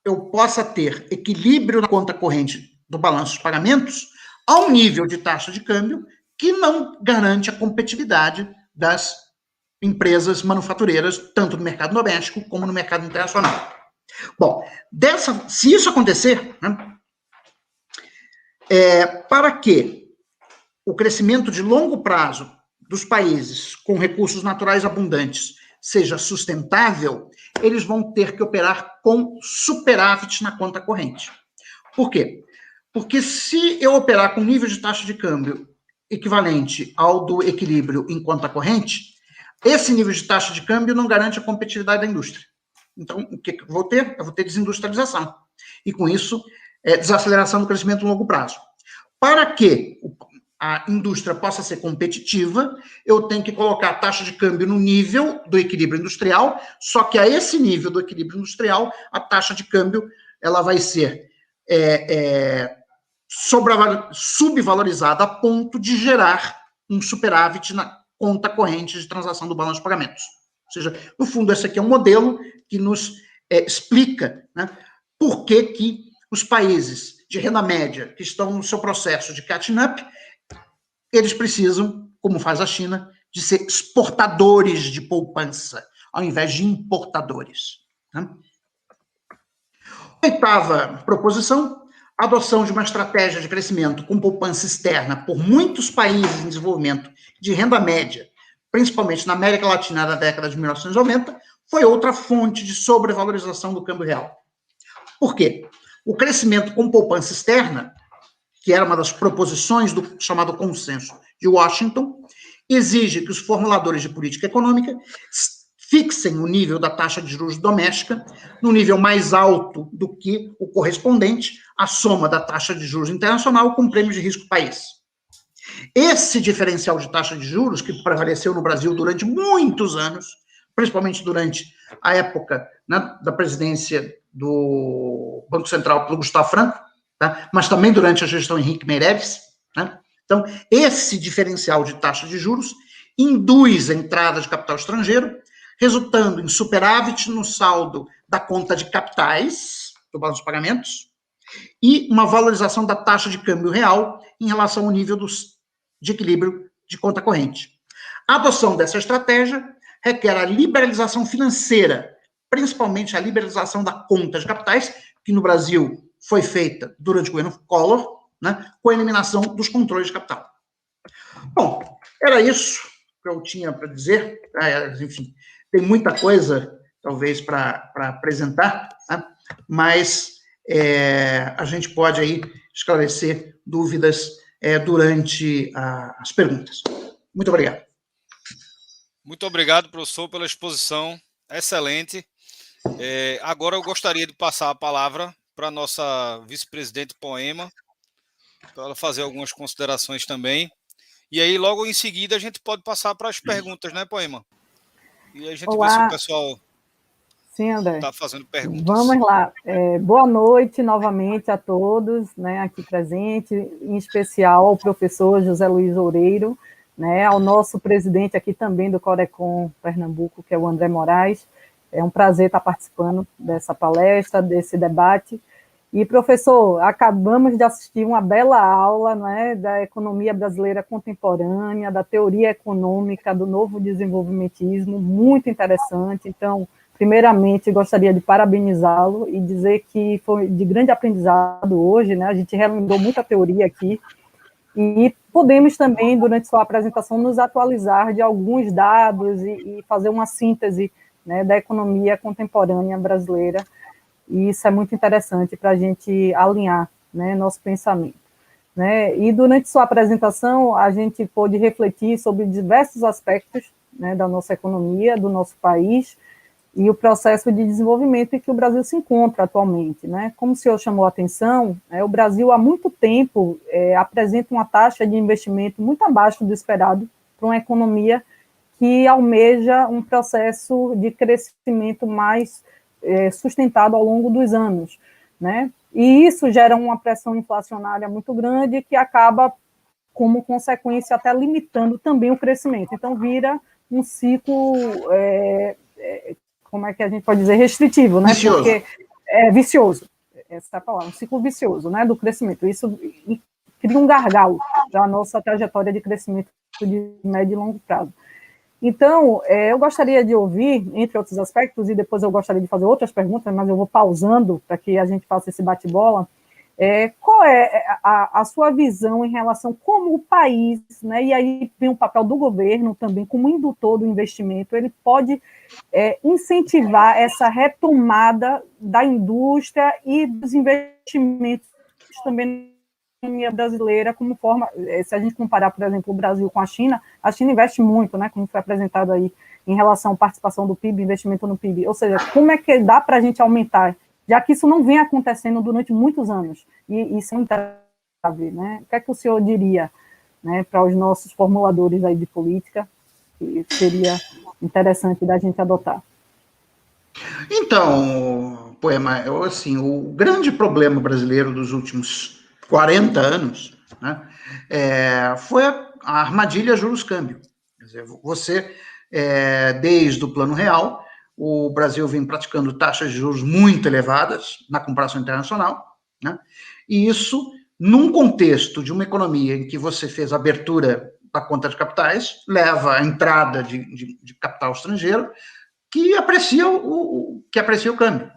eu possa ter equilíbrio na conta corrente do balanço de pagamentos ao nível de taxa de câmbio que não garante a competitividade das empresas manufatureiras, tanto no mercado doméstico como no mercado internacional. Bom, se isso acontecer, né, para que o crescimento de longo prazo dos países com recursos naturais abundantes seja sustentável, eles vão ter que operar com superávit na conta corrente. Por quê? Porque se eu operar com nível de taxa de câmbio equivalente ao do equilíbrio em conta corrente, esse nível de taxa de câmbio não garante a competitividade da indústria. Então, o que eu vou ter? Eu vou ter desindustrialização. E, com isso, desaceleração do crescimento no longo prazo. Para que a indústria possa ser competitiva, eu tenho que colocar a taxa de câmbio no nível do equilíbrio industrial, só que a esse nível do equilíbrio industrial, a taxa de câmbio ela vai ser subvalorizada a ponto de gerar um superávit na conta corrente de transação do balanço de pagamentos. Ou seja, no fundo, esse aqui é um modelo que nos explica, né, por que os países de renda média que estão no seu processo de catching up, eles precisam, como faz a China, de ser exportadores de poupança, ao invés de importadores. Né? Oitava proposição, a adoção de uma estratégia de crescimento com poupança externa por muitos países em desenvolvimento de renda média, principalmente na América Latina na década de 1990, foi outra fonte de sobrevalorização do câmbio real. Por quê? O crescimento com poupança externa, que era uma das proposições do chamado consenso de Washington, exige que os formuladores de política econômica fixem o nível da taxa de juros doméstica no nível mais alto do que o correspondente à soma da taxa de juros internacional com o prêmio de risco país. Esse diferencial de taxa de juros, que prevaleceu no Brasil durante muitos anos, principalmente durante a época, né, da presidência do Banco Central pelo Gustavo Franco, tá? Mas também durante a gestão Henrique Meirelles. Né? Então, esse diferencial de taxa de juros induz a entrada de capital estrangeiro, resultando em superávit no saldo da conta de capitais, do balanço de pagamentos, e uma valorização da taxa de câmbio real em relação ao nível de equilíbrio de conta corrente. A adoção dessa estratégia requer a liberalização financeira, principalmente a liberalização da conta de capitais, que no Brasil foi feita durante o governo Collor, né, com a eliminação dos controles de capital. Bom, era isso que eu tinha para dizer. Enfim, tem muita coisa, talvez, para apresentar, né, mas a gente pode aí esclarecer dúvidas durante as perguntas. Muito obrigado. Muito obrigado, professor, pela exposição excelente. Agora eu gostaria de passar a palavra para a nossa vice-presidente Poema, para ela fazer algumas considerações também. E aí, logo em seguida, a gente pode passar para as perguntas, né, Poema? E a gente vê se o pessoal está fazendo perguntas. Vamos lá. Boa noite novamente a todos, né, aqui presente, em especial ao professor José Luiz Loureiro, né, ao nosso presidente aqui também do Corecon Pernambuco, que é o André Moraes, É um prazer estar participando dessa palestra, desse debate. E, professor, acabamos de assistir uma bela aula, né, da economia brasileira contemporânea, da teoria econômica, do novo desenvolvimentismo, muito interessante. Então, primeiramente, gostaria de parabenizá-lo e dizer que foi de grande aprendizado hoje, né, a gente relembrou muita teoria aqui, e podemos também, durante sua apresentação, nos atualizar de alguns dados e fazer uma síntese, né, da economia contemporânea brasileira, e isso é muito interessante para a gente alinhar, né, nosso pensamento. Né? E durante sua apresentação, a gente pôde refletir sobre diversos aspectos, né, da nossa economia, do nosso país, e o processo de desenvolvimento em que o Brasil se encontra atualmente. Né? Como o senhor chamou a atenção, o Brasil há muito tempo apresenta uma taxa de investimento muito abaixo do esperado para uma economia que almeja um processo de crescimento mais sustentado ao longo dos anos. Né? E isso gera uma pressão inflacionária muito grande que acaba, como consequência, até limitando também o crescimento. Então, vira um ciclo... como é que a gente pode dizer, restritivo, né? Vicioso. Porque é vicioso, essa é a palavra, um ciclo vicioso, né, do crescimento. Isso cria um gargalo da nossa trajetória de crescimento de médio e longo prazo. Então, eu gostaria de ouvir, entre outros aspectos, e depois eu gostaria de fazer outras perguntas, mas eu vou pausando para que a gente faça esse bate-bola. Qual é a sua visão em relação a como o país, né, e aí vem o papel do governo também, como indutor do investimento, ele pode incentivar essa retomada da indústria e dos investimentos também na economia brasileira, como forma, se a gente comparar, por exemplo, o Brasil com a China investe muito, né, como foi apresentado aí, em relação à participação do PIB, investimento no PIB, ou seja, como é que dá para a gente aumentar, já que isso não vem acontecendo durante muitos anos, e isso é muito grave, né? O que é que o senhor diria, né, para os nossos formuladores aí de política, que seria interessante da gente adotar? Então, Poema, assim, o grande problema brasileiro dos últimos 40 anos, né, foi a armadilha juros-câmbio. Quer dizer, você, desde o Plano Real, o Brasil vem praticando taxas de juros muito elevadas na comparação internacional, né? E isso, num contexto de uma economia em que você fez a abertura da conta de capitais, leva a entrada de capital estrangeiro que aprecia o câmbio.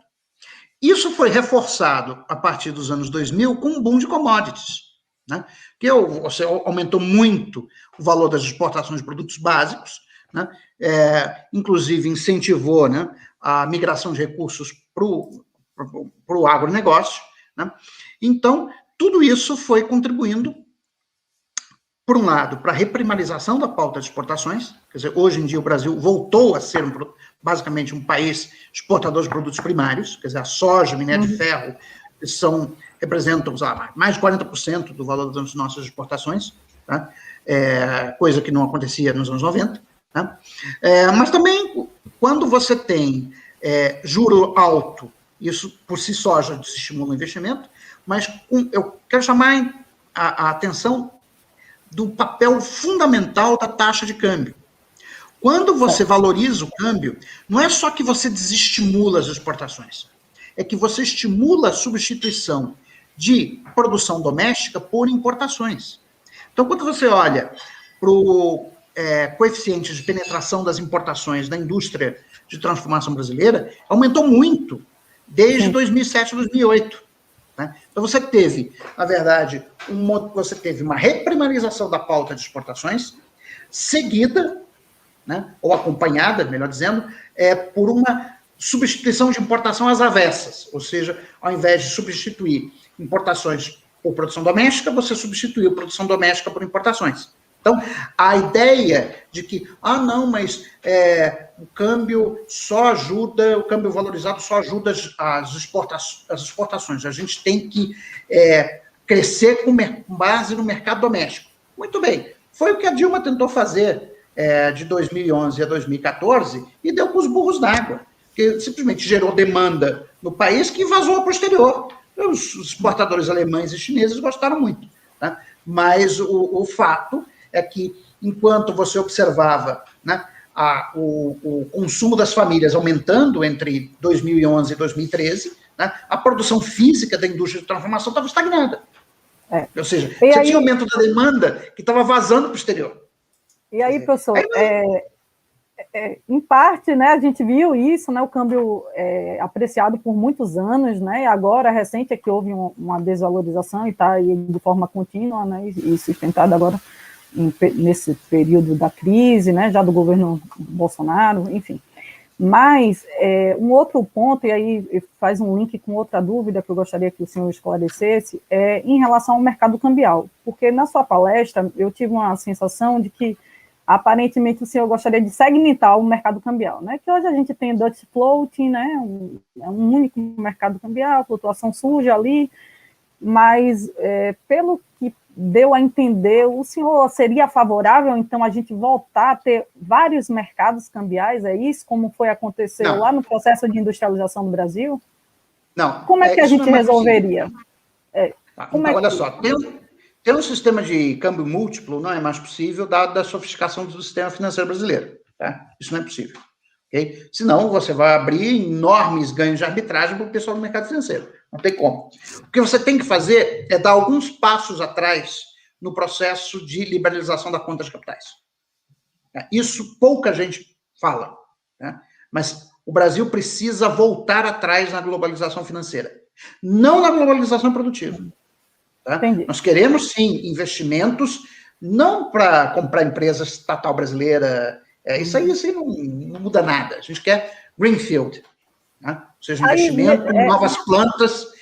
Isso foi reforçado a partir dos anos 2000 com um boom de commodities, né? Que você aumentou muito o valor das exportações de produtos básicos, né? Inclusive incentivou, né, a migração de recursos para o agronegócio, né? Então, tudo isso foi contribuindo, por um lado, para a reprimarização da pauta de exportações, quer dizer, hoje em dia o Brasil voltou a ser basicamente um país exportador de produtos primários, quer dizer, a soja, minério de ferro, representam mais de 40% do valor das nossas exportações, tá? Coisa que não acontecia nos anos 90. Tá? Mas também, quando você tem juro alto, isso por si só já desestimula o investimento, mas eu quero chamar a atenção do papel fundamental da taxa de câmbio. Quando você valoriza o câmbio, não é só que você desestimula as exportações, é que você estimula a substituição de produção doméstica por importações. Então, quando você olha para o coeficiente de penetração das importações da indústria de transformação brasileira, aumentou muito desde 2007 a 2008. Né? Então, você teve, na verdade, você teve uma reprimarização da pauta de exportações, seguida, né, ou acompanhada, melhor dizendo, por uma substituição de importação às avessas, ou seja, ao invés de substituir importações por produção doméstica, você substituiu produção doméstica por importações. Então, a ideia de que, não, mas o câmbio valorizado só ajuda as exportações, a gente tem que crescer com base no mercado doméstico. Muito bem, foi o que a Dilma tentou fazer de 2011 a 2014 e deu com os burros d'água, que simplesmente gerou demanda no país que vazou para o exterior. Os exportadores alemães e chineses gostaram muito, tá? Mas o fato é que, enquanto você observava, né, o consumo das famílias aumentando entre 2011 e 2013, né, a produção física da indústria de transformação estava estagnada. Ou seja, você tinha aumento da demanda que estava vazando para o exterior. E aí, professor, em parte, né, a gente viu isso, né, o câmbio apreciado por muitos anos, né, agora, recente, é que houve uma desvalorização e está aí de forma contínua, né, e sustentada agora nesse período da crise, né, já do governo Bolsonaro, enfim. Mas um outro ponto, e aí faz um link com outra dúvida que eu gostaria que o senhor esclarecesse, é em relação ao mercado cambial, porque na sua palestra eu tive uma sensação de que aparentemente o senhor gostaria de segmentar o mercado cambial, né? Que hoje a gente tem Dutch Floating, né? É um único mercado cambial, flutuação surge ali, mas pelo que deu a entender, o senhor seria favorável, então, a gente voltar a ter vários mercados cambiais, é isso? Como foi acontecer lá no processo de industrialização do Brasil? Não. Como é que a gente resolveria? Olha só, ter um sistema de câmbio múltiplo não é mais possível, dada a sofisticação do sistema financeiro brasileiro. Tá? Isso não é possível. Okay? Senão, você vai abrir enormes ganhos de arbitragem para o pessoal do mercado financeiro. Não tem como. O que você tem que fazer é dar alguns passos atrás no processo de liberalização da conta de capitais. Isso pouca gente fala. Né? Mas o Brasil precisa voltar atrás na globalização financeira. Não na globalização produtiva. Tá? Nós queremos, sim, investimentos, não para comprar empresa estatal brasileira. Isso aí não muda nada. A gente quer greenfield. Né? Ou seja, investimento em novas plantas.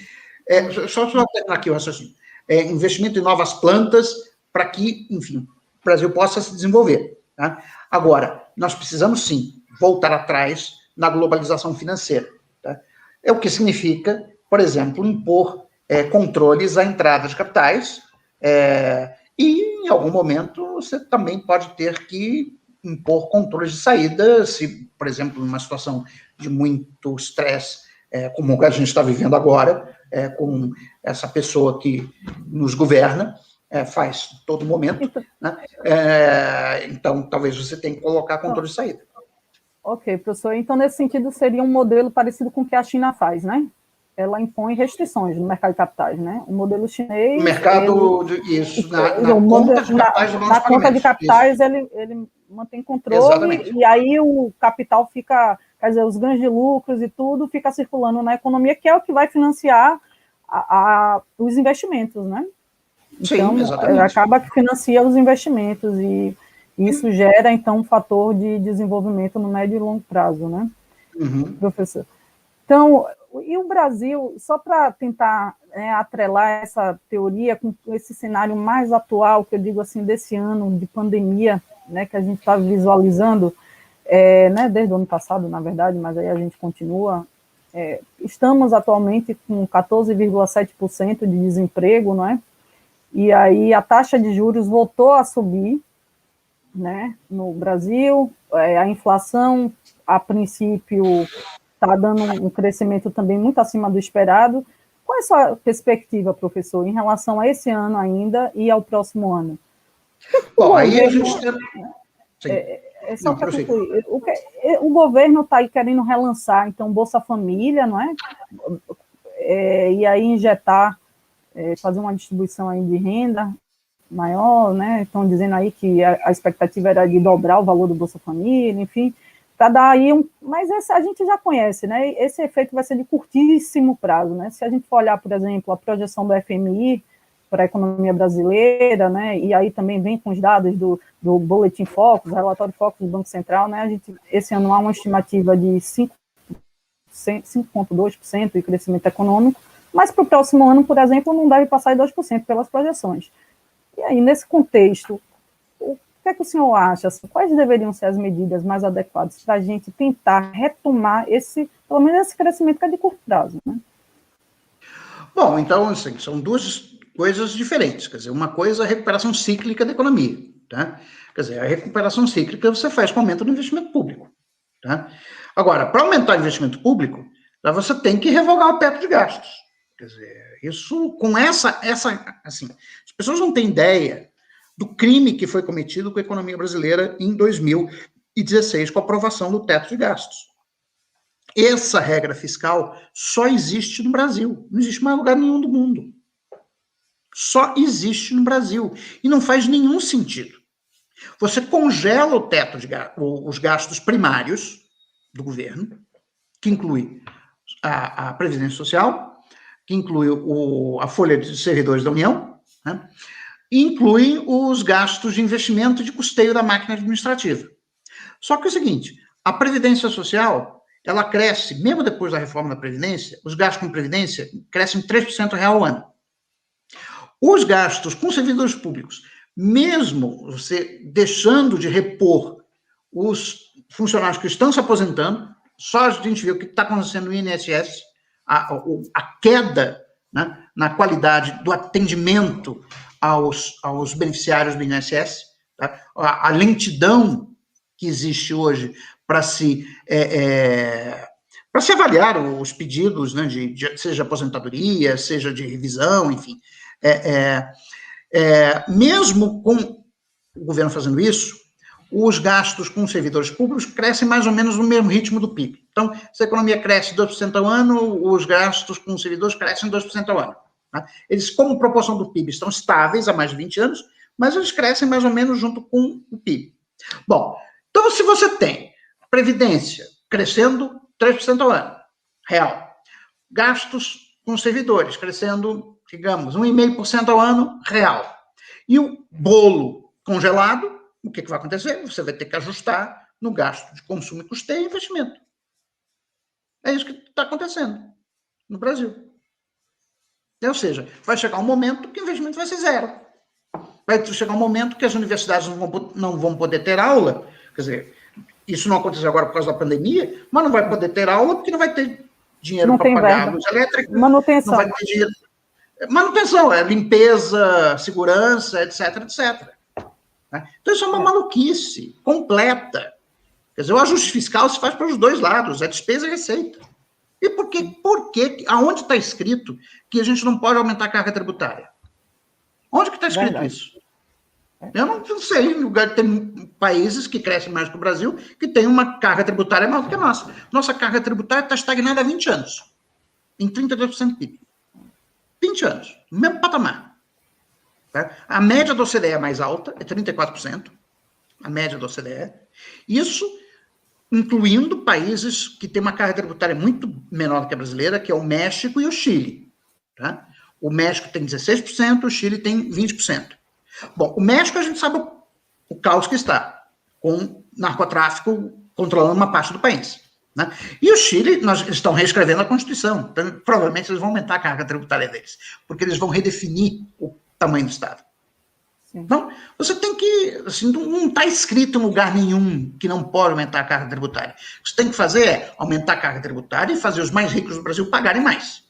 Só terminar aqui o raciocínio. Investimento em novas plantas para que, enfim, o Brasil possa se desenvolver. Tá? Agora, nós precisamos, sim, voltar atrás na globalização financeira. Tá? É o que significa, por exemplo, impor controles à entrada de capitais e, em algum momento, você também pode ter que impor controles de saída, se, por exemplo, numa situação de muito estresse, como a gente está vivendo agora, com essa pessoa que nos governa, faz todo momento, né? Então, talvez você tenha que colocar controle de saída. Ok, professor. Então, nesse sentido, seria um modelo parecido com o que a China faz, né? Ela impõe restrições no mercado de capitais, né? O modelo chinês... O mercado, na conta de capitais, ele mantém controle. Exatamente. E aí o capital fica, quer dizer, os ganhos de lucros e tudo fica circulando na economia, que é o que vai financiar os investimentos, né? Então, sim, acaba que financia os investimentos e isso gera, então, um fator de desenvolvimento no médio e longo prazo, né, professor? Então, e o Brasil, só para tentar atrelar essa teoria com esse cenário mais atual, que eu digo assim, desse ano de pandemia, né, que a gente está visualizando, né, desde o ano passado, na verdade, mas aí a gente continua, estamos atualmente com 14,7% de desemprego, não é? E aí a taxa de juros voltou a subir, né, no Brasil, a inflação, a princípio, está dando um crescimento também muito acima do esperado. Qual é a sua perspectiva, professor, em relação a esse ano ainda e ao próximo ano? Bom, aí a gente... Só para concluir, o governo está aí querendo relançar, então, Bolsa Família, não é? E aí injetar, fazer uma distribuição aí de renda maior, né? Estão dizendo aí que a expectativa era de dobrar o valor do Bolsa Família, enfim, para dar aí mas esse a gente já conhece, né? Esse efeito vai ser de curtíssimo prazo, né? Se a gente for olhar, por exemplo, a projeção do FMI para a economia brasileira, né? E aí também vem com os dados do Boletim Focus, relatório Focus do Banco Central, né? Esse ano há uma estimativa de 5,2% de crescimento econômico, mas para o próximo ano, por exemplo, não deve passar de 2% pelas projeções. E aí, nesse contexto, o que é que o senhor acha? Quais deveriam ser as medidas mais adequadas para a gente tentar retomar pelo menos esse crescimento que é de curto prazo, né? Bom, então, assim, são duas coisas diferentes. Quer dizer, uma coisa é a recuperação cíclica da economia, tá? Quer dizer, a recuperação cíclica você faz com o aumento do investimento público, tá? Agora, para aumentar o investimento público, você tem que revogar o teto de gastos. Quer dizer, isso, com assim, as pessoas não têm ideia do crime que foi cometido com a economia brasileira em 2020 2016, com a aprovação do teto de gastos. Essa regra fiscal só existe no Brasil, não existe em mais lugar nenhum do mundo. Só existe no Brasil, e não faz nenhum sentido. Você congela o teto os gastos primários do governo, que inclui a Previdência Social, que inclui a folha de servidores da União, né, e inclui os gastos de investimento e de custeio da máquina administrativa. Só que é o seguinte, a Previdência Social, ela cresce, mesmo depois da reforma da Previdência, os gastos com Previdência crescem 3% real ao ano. Os gastos com servidores públicos, mesmo você deixando de repor os funcionários que estão se aposentando, só a gente vê o que está acontecendo no INSS, a queda, né, na qualidade do atendimento aos beneficiários do INSS, tá? A lentidão que existe hoje para se avaliar os pedidos, né, seja de aposentadoria, seja de revisão, enfim. Mesmo com o governo fazendo isso, os gastos com servidores públicos crescem mais ou menos no mesmo ritmo do PIB. Então, se a economia cresce 2% ao ano, os gastos com servidores crescem 2% ao ano. Tá? Eles, como proporção do PIB, estão estáveis há mais de 20 anos, mas eles crescem mais ou menos junto com o PIB. Bom, então se você tem Previdência crescendo 3% ao ano, real, gastos com servidores crescendo, digamos, 1,5% ao ano, real, e o bolo congelado, o que vai acontecer? Você vai ter que ajustar no gasto de consumo e custeio e investimento. É isso que está acontecendo no Brasil. Ou seja, vai chegar um momento que o investimento vai ser zero. Vai chegar um momento que as universidades não vão poder ter aula. Quer dizer, isso não aconteceu agora por causa da pandemia, mas não vai poder ter aula porque não vai ter dinheiro para pagar a luz elétrica. Manutenção. Não vai ter dinheiro. Manutenção, limpeza, segurança, etc, etc. Então, isso é uma maluquice completa. Quer dizer, o ajuste fiscal se faz para os dois lados, é despesa e receita. E por que, aonde está escrito que a gente não pode aumentar a carga tributária? Onde que está escrito isso? Eu não sei, em lugar tem países que crescem mais que o Brasil, que tem uma carga tributária maior do que a nossa. Nossa carga tributária está estagnada há 20 anos, em 32% do PIB. 20 anos, no mesmo patamar. Tá? A média da OCDE é mais alta, é 34%, a média da OCDE. Isso incluindo países que têm uma carga tributária muito menor do que a brasileira, que é o México e o Chile. Tá? O México tem 16%, o Chile tem 20%. Bom, o México a gente sabe o caos que está, com narcotráfico controlando uma parte do país. Né? E o Chile, eles estão reescrevendo a Constituição, então provavelmente eles vão aumentar a carga tributária deles, porque eles vão redefinir o tamanho do Estado. Sim. Então, você tem que, assim, não está escrito em lugar nenhum que não pode aumentar a carga tributária. O que você tem que fazer é aumentar a carga tributária e fazer os mais ricos do Brasil pagarem mais.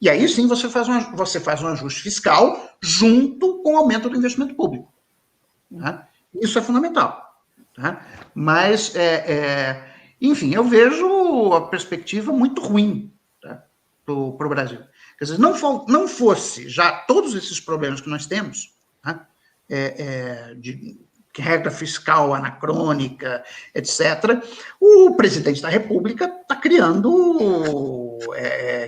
E aí sim você faz um ajuste fiscal junto com o aumento do investimento público. Tá? Isso é fundamental. Tá? Mas, enfim, eu vejo a perspectiva muito ruim, tá, para o Brasil. Quer dizer, não fosse já todos esses problemas que nós temos, tá, de regra fiscal anacrônica, etc., o presidente da República está criando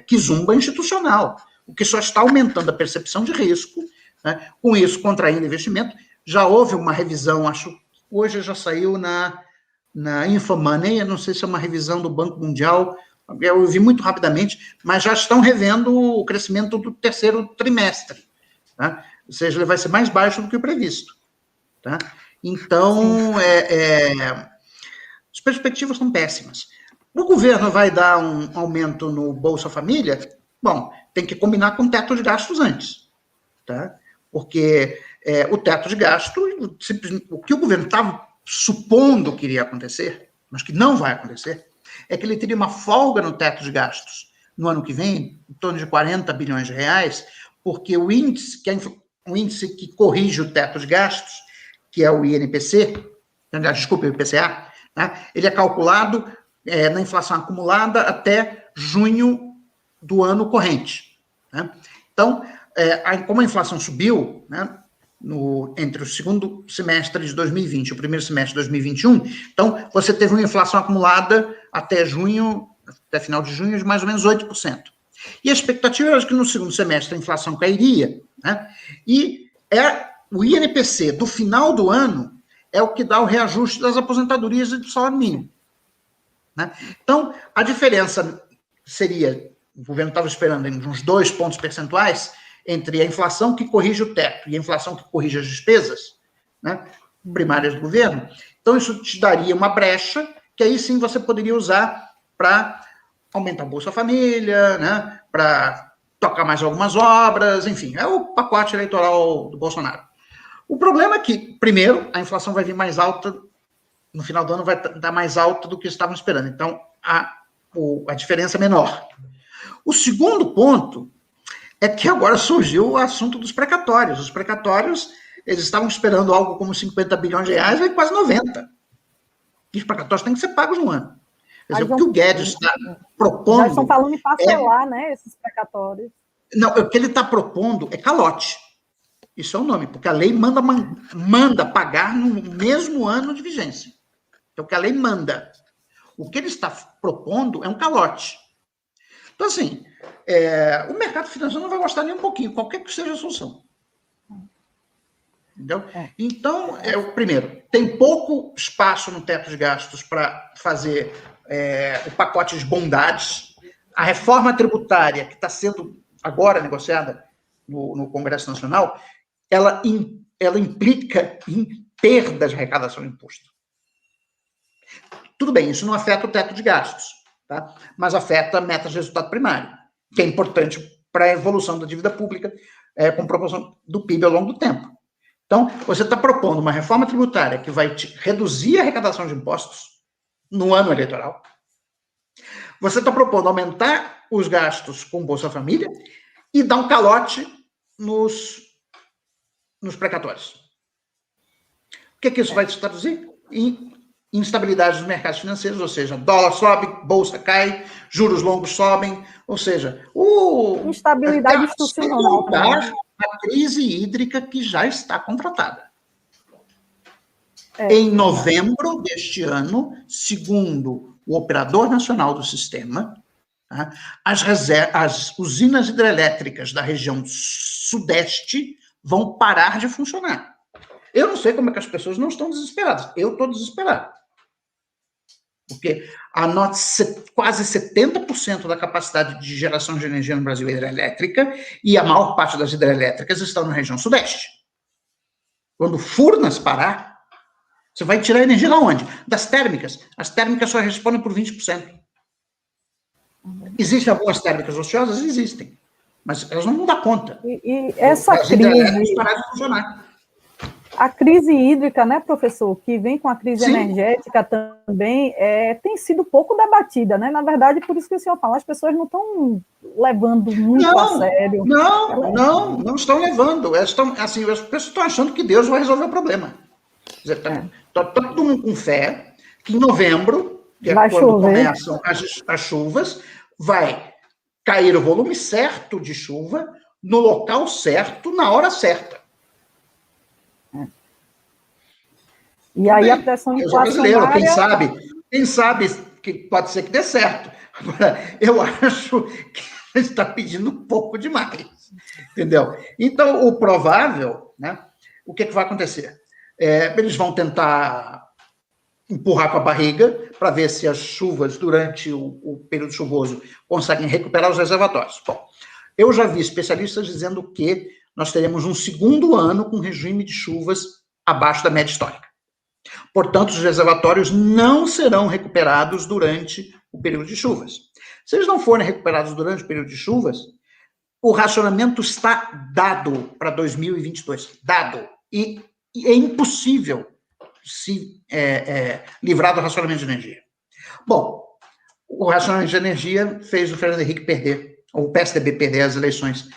quizumba institucional, o que só está aumentando a percepção de risco, né, com isso contraindo investimento. Já houve uma revisão, acho, hoje já saiu na Infomoney, eu não sei se é uma revisão do Banco Mundial, eu vi muito rapidamente, mas já estão revendo o crescimento do terceiro trimestre, tá? Ou seja, ele vai ser mais baixo do que o previsto. Tá? Então, as perspectivas são péssimas. O governo vai dar um aumento no Bolsa Família? Bom, tem que combinar com o teto de gastos antes. Tá? Porque o teto de gasto, o que o governo estava supondo que iria acontecer, mas que não vai acontecer, é que ele teria uma folga no teto de gastos no ano que vem, em torno de 40 bilhões de reais, porque o índice, o índice que corrige o teto de gastos, que é o INPC, desculpa, o IPCA, né, ele é calculado na inflação acumulada até junho do ano corrente. Né? Então, como a inflação subiu, né, entre o segundo semestre de 2020 e o primeiro semestre de 2021, então você teve uma inflação acumulada até final de junho, de mais ou menos 8%. E a expectativa era que no segundo semestre a inflação cairia, né? E o INPC do final do ano é o que dá o reajuste das aposentadorias e do salário mínimo, né? Então, a diferença seria, o governo estava esperando uns 2 pontos percentuais entre a inflação que corrige o teto e a inflação que corrige as despesas, né, primárias do governo. Então, isso te daria uma brecha que aí sim você poderia usar para aumentar a Bolsa Família, né, para tocar mais algumas obras, enfim, é o pacote eleitoral do Bolsonaro. O problema é que, primeiro, a inflação vai vir mais alta, no final do ano vai estar mais alta do que estavam esperando, então a diferença é menor. O segundo ponto é que agora surgiu o assunto dos precatórios. Os precatórios, eles estavam esperando algo como 50 bilhões de reais, vai quase 90. E os precatórios têm que ser pagos no ano. Quer dizer, o que o Guedes está propondo... Já estão falando em parcelar, né, esses precatórios. Não, o que ele está propondo é calote. Isso é o nome, porque a lei manda pagar no mesmo ano de vigência. É o que a lei manda. O que ele está propondo é um calote. Então, assim, o mercado financeiro não vai gostar nem um pouquinho, qualquer que seja a solução. Entendeu? Então, primeiro, tem pouco espaço no teto de gastos para fazer o pacote de bondades. A reforma tributária, que está sendo agora negociada no Congresso Nacional, ela implica em perdas de arrecadação de imposto. Tudo bem, isso não afeta o teto de gastos, tá? Mas afeta metas de resultado primário, que é importante para a evolução da dívida pública com proporção do PIB ao longo do tempo. Então, você está propondo uma reforma tributária que vai reduzir a arrecadação de impostos no ano eleitoral. Você está propondo aumentar os gastos com Bolsa Família e dar um calote nos precatórios. O que isso vai se traduzir? Em instabilidade dos mercados financeiros, ou seja, dólar sobe, bolsa cai, juros longos sobem, ou seja, instabilidade institucional. A crise hídrica que já está contratada. Em novembro deste ano, segundo o Operador Nacional do Sistema, tá, as usinas hidrelétricas da região sudeste vão parar de funcionar. Eu não sei como é que as pessoas não estão desesperadas. Eu estou desesperado. Porque quase 70% da capacidade de geração de energia no Brasil é hidrelétrica e a maior parte das hidrelétricas estão na região sudeste. Quando Furnas parar, você vai tirar energia de onde? Das térmicas. As térmicas só respondem por 20%. Existem algumas térmicas ociosas? Existem. Mas elas não vão dar conta. E essa crise... parar de funcionar. A crise hídrica, né, professor, que vem com a crise energética também, tem sido pouco debatida, né? Na verdade, por isso que o senhor fala, as pessoas não estão levando muito a sério. Não estão levando. As pessoas estão achando que Deus vai resolver o problema. Está todo mundo com fé que em novembro, que é quando começam as chuvas, vai cair o volume certo de chuva, no local certo, na hora certa. E aí a pressão inflacionária... Quem sabe que pode ser que dê certo. Agora, eu acho que ele está pedindo um pouco demais, entendeu? Então, o provável, né, o que vai acontecer? Eles vão tentar empurrar com a barriga para ver se as chuvas durante o período chuvoso conseguem recuperar os reservatórios. Bom, eu já vi especialistas dizendo que nós teremos um segundo ano com regime de chuvas abaixo da média histórica. Portanto, os reservatórios não serão recuperados durante o período de chuvas. Se eles não forem recuperados durante o período de chuvas, o racionamento está dado para 2022. Dado. E é impossível se livrar do racionamento de energia. Bom, o racionamento de energia fez o Fernando Henrique perder, ou o PSDB perder as eleições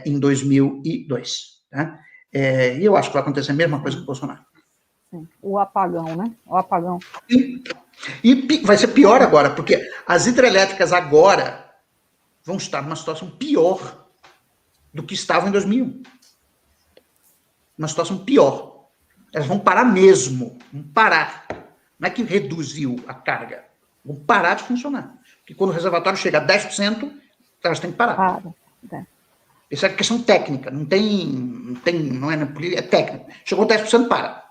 em 2002. Tá? E eu acho que vai acontecer a mesma coisa com o Bolsonaro. Sim, o apagão, né? O apagão. E vai ser pior agora, porque as hidrelétricas agora vão estar numa situação pior do que estavam em 2001. uma situação pior. Elas vão parar mesmo, vão parar. Não é que reduziu a carga, vão parar de funcionar. Porque quando o reservatório chega a 10%, elas têm que parar. Isso é questão técnica, não é na política, é técnica. Chegou a 10%, para.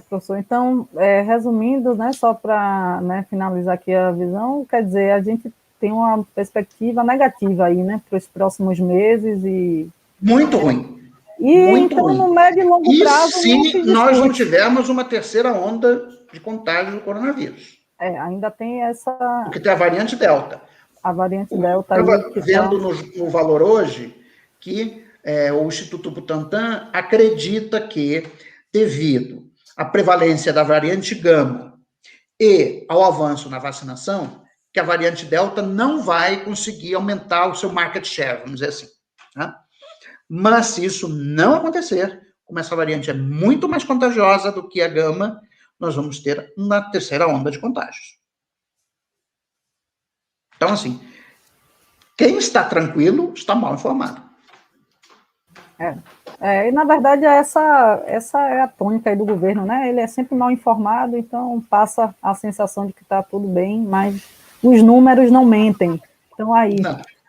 Professor, então, resumindo, né, só para, né, finalizar aqui a visão, quer dizer, a gente tem uma perspectiva negativa aí, né, para os próximos meses e... Muito ruim. E muito então, ruim. no médio e longo prazo... E se nós não tivermos uma terceira onda de contágio do coronavírus? Ainda tem essa... Porque tem a variante Delta. A variante Delta... Eu estava vendo no Valor hoje que o Instituto Butantan acredita que, devido à prevalência da variante Gama e ao avanço na vacinação, que a variante Delta não vai conseguir aumentar o seu market share, vamos dizer assim. Né? Mas se isso não acontecer, como essa variante é muito mais contagiosa do que a Gama, nós vamos ter uma terceira onda de contágios. Então, assim, quem está tranquilo está mal informado. E, na verdade, essa é a tônica aí do governo, né? Ele é sempre mal informado, então passa a sensação de que está tudo bem, mas os números não mentem. Então, aí,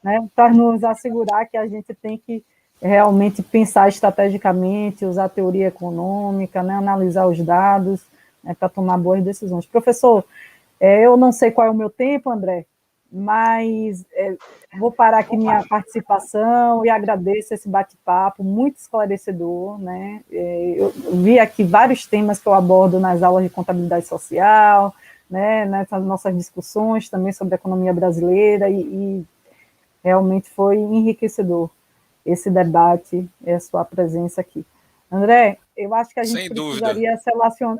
né, para nos assegurar que a gente tem que realmente pensar estrategicamente, usar teoria econômica, né, analisar os dados, né, para tomar boas decisões. Professor, eu não sei qual é o meu tempo, André, mas vou parar aqui minha participação e agradeço esse bate-papo muito esclarecedor, né? Eu vi aqui vários temas que eu abordo nas aulas de contabilidade social, né, nessas nossas discussões também sobre a economia brasileira e realmente foi enriquecedor esse debate e a sua presença aqui. André, eu acho que a gente precisaria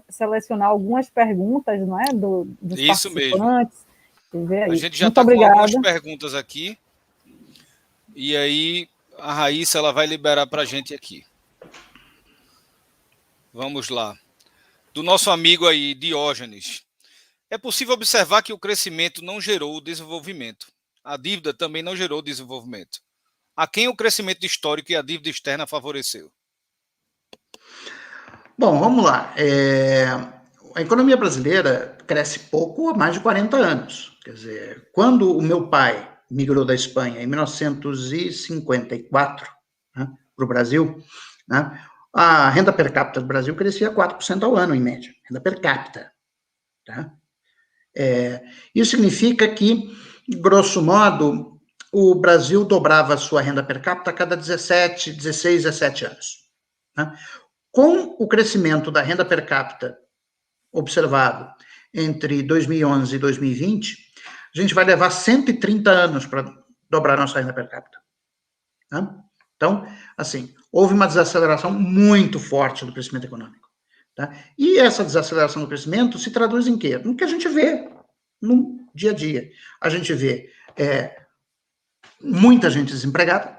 selecionar algumas perguntas, não é, dos Isso participantes. Mesmo. A gente já está com algumas perguntas aqui, e aí a Raíssa ela vai liberar para a gente aqui. Vamos lá. Do nosso amigo aí, Diógenes. É possível observar que o crescimento não gerou o desenvolvimento. A dívida também não gerou desenvolvimento. A quem o crescimento histórico e a dívida externa favoreceu? Bom, vamos lá. A economia brasileira cresce pouco há mais de 40 anos. Quer dizer, quando o meu pai migrou da Espanha em 1954, né, para o Brasil, né, a renda per capita do Brasil crescia 4% ao ano, em média. Renda per capita. Tá? Isso significa que, grosso modo, o Brasil dobrava a sua renda per capita a cada 16, 17 anos. Né? Com o crescimento da renda per capita observado entre 2011 e 2020, a gente vai levar 130 anos para dobrar nossa renda per capita. Né? Então, assim, houve uma desaceleração muito forte do crescimento econômico. Tá? E essa desaceleração do crescimento se traduz em quê? No que a gente vê no dia a dia. A gente vê muita gente desempregada,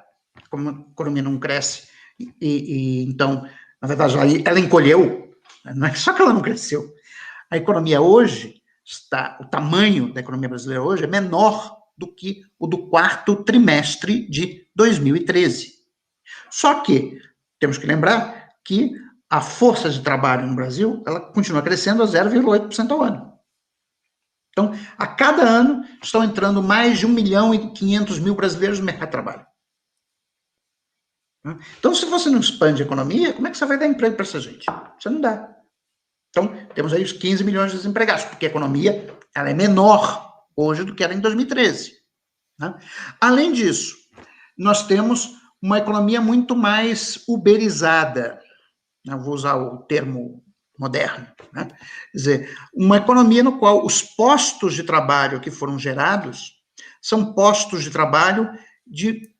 como a economia não cresce, e então, na verdade, ela encolheu, não é só que ela não cresceu. A economia hoje, o tamanho da economia brasileira hoje é menor do que o do quarto trimestre de 2013. Só que, temos que lembrar que a força de trabalho no Brasil, ela continua crescendo a 0,8% ao ano. Então, a cada ano, estão entrando mais de 1.500.000 brasileiros no mercado de trabalho. Então, se você não expande a economia, como é que você vai dar emprego para essa gente? Você não dá. Então, temos aí os 15 milhões de desempregados, porque a economia ela é menor hoje do que era em 2013. Né? Além disso, nós temos uma economia muito mais uberizada. Eu vou usar o termo moderno. Né? Quer dizer, uma economia no qual os postos de trabalho que foram gerados são postos de trabalho de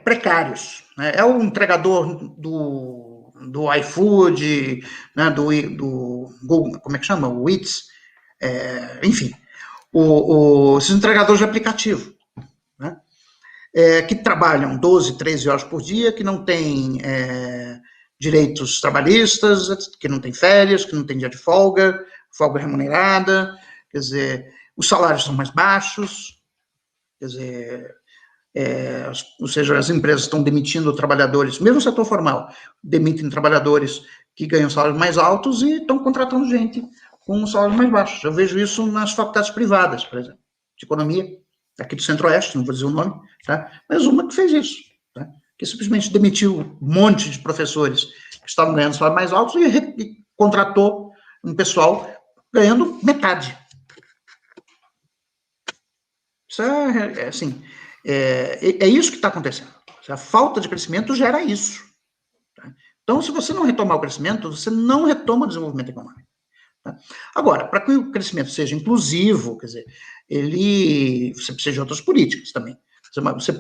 precários. Né? É o entregador do iFood, né? do Google, como é que chama? O Eats, enfim, esses entregadores de aplicativo, né? Que trabalham 12, 13 horas por dia, que não têm direitos trabalhistas, que não têm férias, que não têm dia de folga remunerada, quer dizer, os salários são mais baixos, quer dizer, ou seja, as empresas estão demitindo trabalhadores, mesmo no setor formal, demitem trabalhadores que ganham salários mais altos e estão contratando gente com salários mais baixos. Eu vejo isso nas faculdades privadas, por exemplo, de economia, aqui do Centro-Oeste, não vou dizer o nome, tá? Mas uma que fez isso, tá? Que simplesmente demitiu um monte de professores que estavam ganhando salários mais altos e contratou um pessoal ganhando metade. Isso assim, é isso que está acontecendo. A falta de crescimento gera isso. Tá? Então, se você não retomar o crescimento, você não retoma o desenvolvimento econômico. Tá? Agora, para que o crescimento seja inclusivo, quer dizer, você precisa de outras políticas também. Você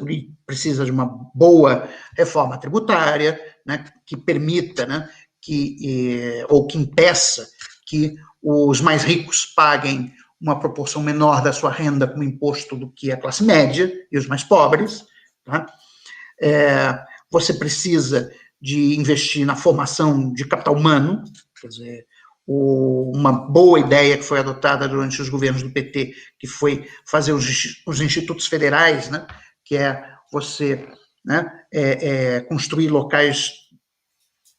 precisa de uma boa reforma tributária, né, que permita, né, ou que impeça que os mais ricos paguem uma proporção menor da sua renda como imposto do que a classe média e os mais pobres. Tá? Você precisa de investir na formação de capital humano, quer dizer, uma boa ideia que foi adotada durante os governos do PT, que foi fazer os institutos federais, né, que é você, né, construir locais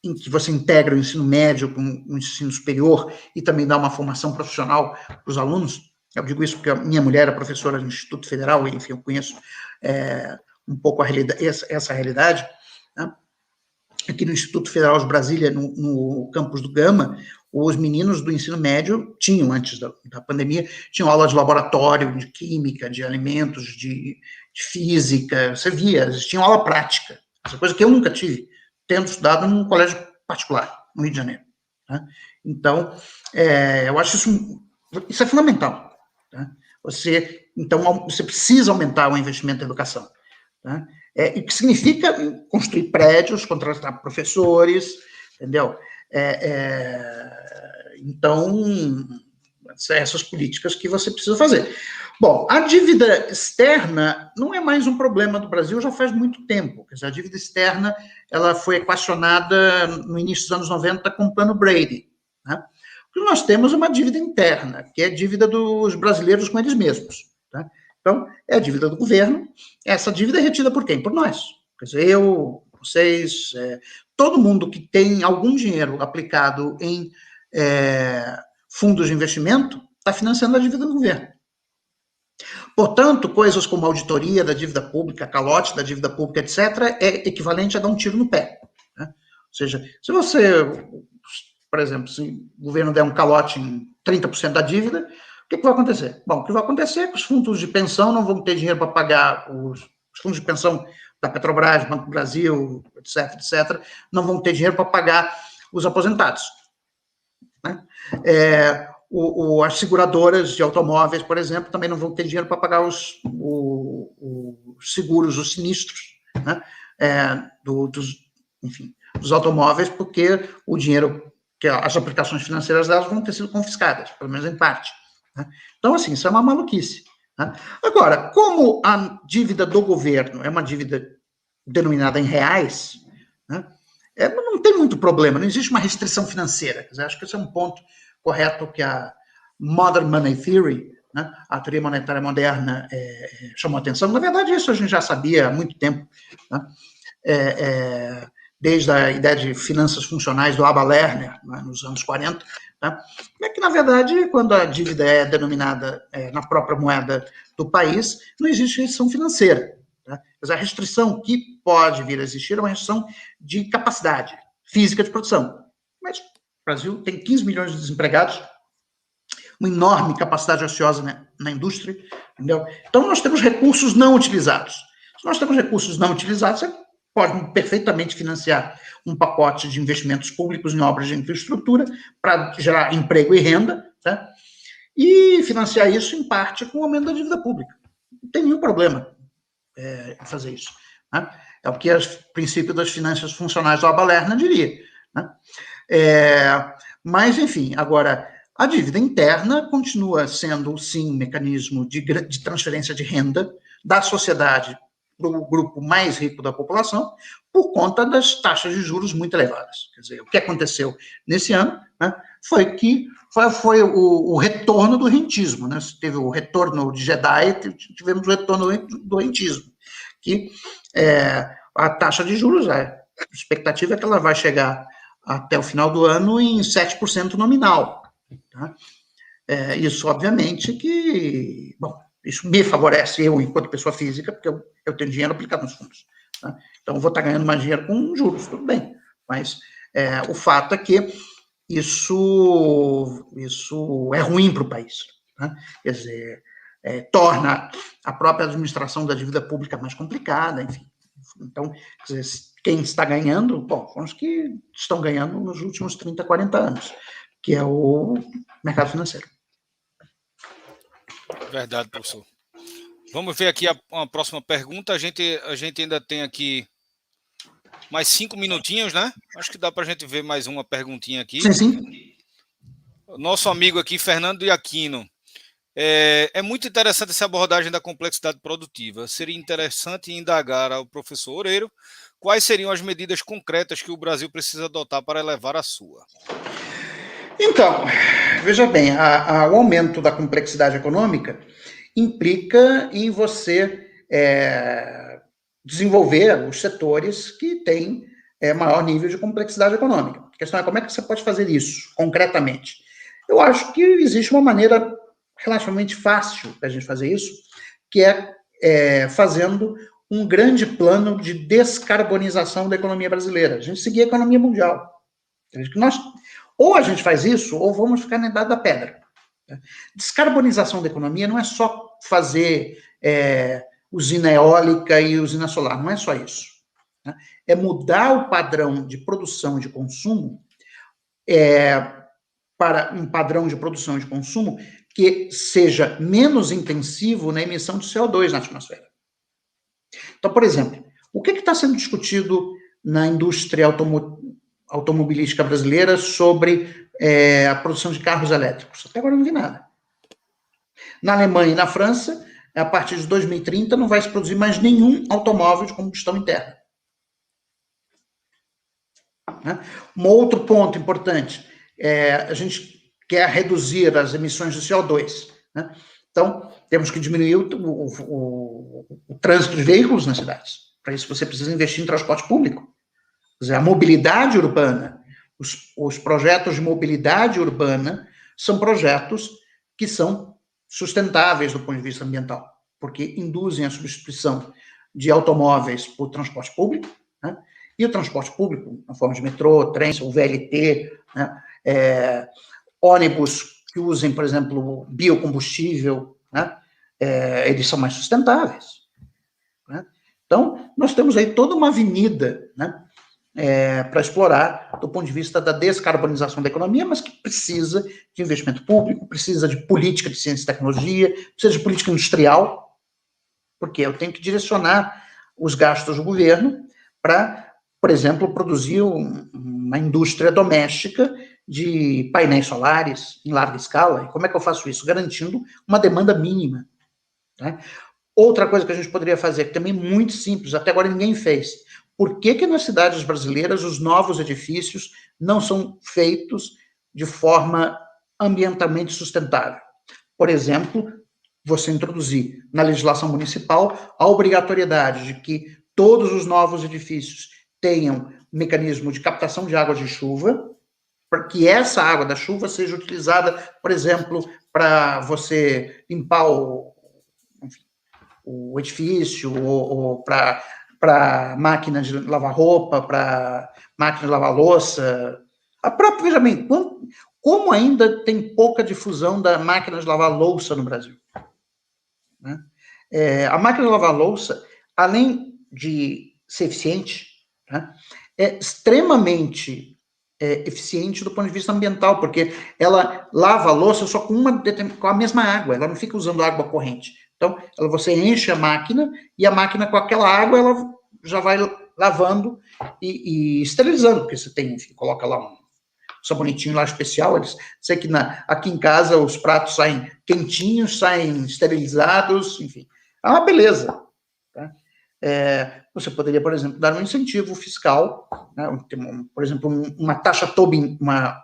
em que você integra o ensino médio com o ensino superior e também dá uma formação profissional para os alunos. Eu digo isso porque a minha mulher é professora do Instituto Federal, e, enfim, eu conheço um pouco essa realidade. Né? Aqui no Instituto Federal de Brasília, no campus do Gama, os meninos do ensino médio tinham, antes da pandemia, tinham aula de laboratório, de química, de alimentos, de física, você via, eles tinham aula prática, essa coisa que eu nunca tive, tendo estudado num colégio particular, no Rio de Janeiro. Tá? Então, eu acho isso é fundamental. Tá? Então, você precisa aumentar o investimento em educação. Tá? O que significa construir prédios, contratar professores, entendeu? Então, essas políticas que você precisa fazer. Bom, a dívida externa não é mais um problema do Brasil já faz muito tempo. Quer dizer, a dívida externa ela foi equacionada no início dos anos 90 com o Plano Brady. Né? O que nós temos é uma dívida interna, que é a dívida dos brasileiros com eles mesmos. Tá? Então, é a dívida do governo. Essa dívida é retida por quem? Por nós. Quer dizer, eu, vocês, todo mundo que tem algum dinheiro aplicado em fundos de investimento está financiando a dívida do governo. Portanto, coisas como a auditoria da dívida pública, calote da dívida pública, etc., é equivalente a dar um tiro no pé. Né? Ou seja, se você, por exemplo, se o governo der um calote em 30% da dívida, o que vai acontecer? Bom, o que vai acontecer é que os fundos de pensão não vão ter dinheiro para pagar os fundos de pensão da Petrobras, Banco do Brasil, etc., etc., não vão ter dinheiro para pagar os aposentados. Né? As seguradoras de automóveis, por exemplo, também não vão ter dinheiro para pagar os seguros, os sinistros, né? Dos automóveis, porque o dinheiro, que as aplicações financeiras delas vão ter sido confiscadas, pelo menos em parte. Né? Então, assim, isso é uma maluquice. Né? Agora, como a dívida do governo é uma dívida denominada em reais, né? Não tem muito problema, não existe uma restrição financeira. Quer dizer, acho que esse é um ponto correto que a Modern Money Theory, né, a teoria monetária moderna, chamou a atenção. Na verdade, isso a gente já sabia há muito tempo, né? Desde a ideia de finanças funcionais do Abba Lerner, né, nos anos 40, né, é que, na verdade, quando a dívida é denominada na própria moeda do país, não existe restrição financeira. Tá? Mas a restrição que pode vir a existir é uma restrição de capacidade física de produção. Mas o Brasil tem 15 milhões de desempregados, uma enorme capacidade ociosa na indústria, entendeu? Então, nós temos recursos não utilizados. Se nós temos recursos não utilizados, você pode perfeitamente financiar um pacote de investimentos públicos em obras de infraestrutura para gerar emprego e renda, tá? E financiar isso, em parte, com o aumento da dívida pública. Não tem nenhum problema em fazer isso. Né? É o que o princípio das finanças funcionais do Abba Lerner diria. Né? Mas, enfim, agora, a dívida interna continua sendo, sim, um mecanismo de transferência de renda da sociedade para o grupo mais rico da população, por conta das taxas de juros muito elevadas. Quer dizer, o que aconteceu nesse ano, né, foi o retorno do rentismo. Né? Teve o retorno de Jedi, tivemos o retorno do rentismo, que a taxa de juros, a expectativa é que ela vai chegar até o final do ano em 7% nominal. Tá? Isso, obviamente, que... Bom, isso me favorece, eu, enquanto pessoa física, porque eu tenho dinheiro aplicado nos fundos. Tá? Então, eu vou estar ganhando mais dinheiro com juros, tudo bem. Mas o fato é que isso é ruim para o país. Tá? Quer dizer, torna a própria administração da dívida pública mais complicada, enfim. Então, quer dizer, quem está ganhando, bom, são os que estão ganhando nos últimos 30, 40 anos, que é o mercado financeiro. Verdade, professor. Vamos ver aqui uma próxima pergunta. A gente ainda tem aqui mais 5 minutinhos, né? Acho que dá para a gente ver mais uma perguntinha aqui. Sim, sim. Nosso amigo aqui, Fernando de Aquino. É muito interessante essa abordagem da complexidade produtiva. Seria interessante indagar ao professor Oreiro quais seriam as medidas concretas que o Brasil precisa adotar para elevar a sua. Então, veja bem, o aumento da complexidade econômica implica em você desenvolver os setores que têm maior nível de complexidade econômica. A questão é como é que você pode fazer isso, concretamente. Eu acho que existe uma maneira relativamente fácil da gente fazer isso, que é fazendo um grande plano de descarbonização da economia brasileira. A gente seguir a economia mundial. Ou a gente faz isso, ou vamos ficar na idade da pedra. Descarbonização da economia não é só fazer usina eólica e usina solar, não é só isso. É mudar o padrão de produção e de consumo para um padrão de produção e de consumo que seja menos intensivo na emissão de CO2 na atmosfera. Então, por exemplo, o que está sendo discutido na indústria automobilística brasileira sobre a produção de carros elétricos? Até agora não vi nada. Na Alemanha e na França, a partir de 2030, não vai se produzir mais nenhum automóvel de combustão interna. Um outro ponto importante, a gente quer reduzir as emissões de CO2. Né? Então, temos que diminuir o trânsito de veículos nas cidades. Para isso, você precisa investir em transporte público. Quer dizer, a mobilidade urbana, os projetos de mobilidade urbana são projetos que são sustentáveis do ponto de vista ambiental, porque induzem a substituição de automóveis por transporte público, né? E o transporte público, na forma de metrô, trem, o VLT, né? Ônibus que usem, por exemplo, biocombustível, né? Eles são mais sustentáveis. Né? Então, nós temos aí toda uma avenida, né? Para explorar do ponto de vista da descarbonização da economia, mas que precisa de investimento público, precisa de política de ciência e tecnologia, precisa de política industrial, porque eu tenho que direcionar os gastos do governo para, por exemplo, produzir uma indústria doméstica de painéis solares em larga escala. E como é que eu faço isso? Garantindo uma demanda mínima. Né? Outra coisa que a gente poderia fazer, que também é muito simples, até agora ninguém fez. Por que nas cidades brasileiras os novos edifícios não são feitos de forma ambientalmente sustentável? Por exemplo, você introduzir na legislação municipal a obrigatoriedade de que todos os novos edifícios tenham mecanismo de captação de água de chuva, para que essa água da chuva seja utilizada, por exemplo, para você limpar o edifício, ou para máquina de lavar roupa, para máquina de lavar louça. Veja bem, como ainda tem pouca difusão da máquina de lavar louça no Brasil. Né? A máquina de lavar louça, além de ser eficiente, né, é extremamente eficiente do ponto de vista ambiental, porque ela lava a louça só com a mesma água, ela não fica usando água corrente. Então, você enche a máquina, e a máquina com aquela água, ela já vai lavando e esterilizando, porque você tem, enfim, coloca lá um sabonetinho lá especial, sei que aqui em casa os pratos saem quentinhos, saem esterilizados, enfim. É uma beleza. Tá? Você poderia, por exemplo, dar um incentivo fiscal, né, por exemplo, uma taxa Tobin, uma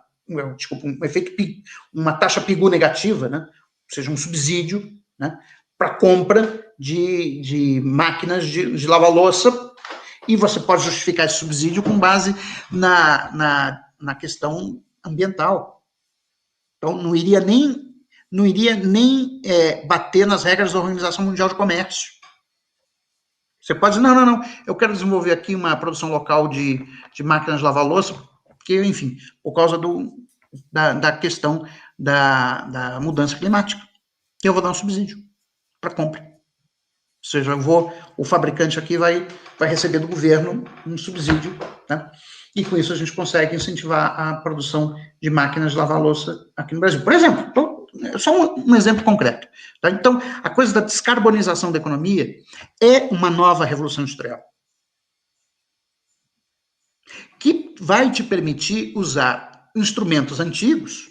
taxa PIGU negativa, né, ou seja, um subsídio, né, para compra de máquinas de lavar louça, e você pode justificar esse subsídio com base na questão ambiental. Então, não iria nem bater nas regras da Organização Mundial de Comércio. Você pode dizer, não, eu quero desenvolver aqui uma produção local de máquinas de lavar louça, porque, enfim, por causa da questão da mudança climática. Eu vou dar um subsídio para compra. Ou seja, o fabricante aqui vai receber do governo um subsídio, né? E com isso a gente consegue incentivar a produção de máquinas de lavar louça aqui no Brasil. Por exemplo, só um exemplo concreto. Tá? Então, a coisa da descarbonização da economia é uma nova revolução industrial que vai te permitir usar instrumentos antigos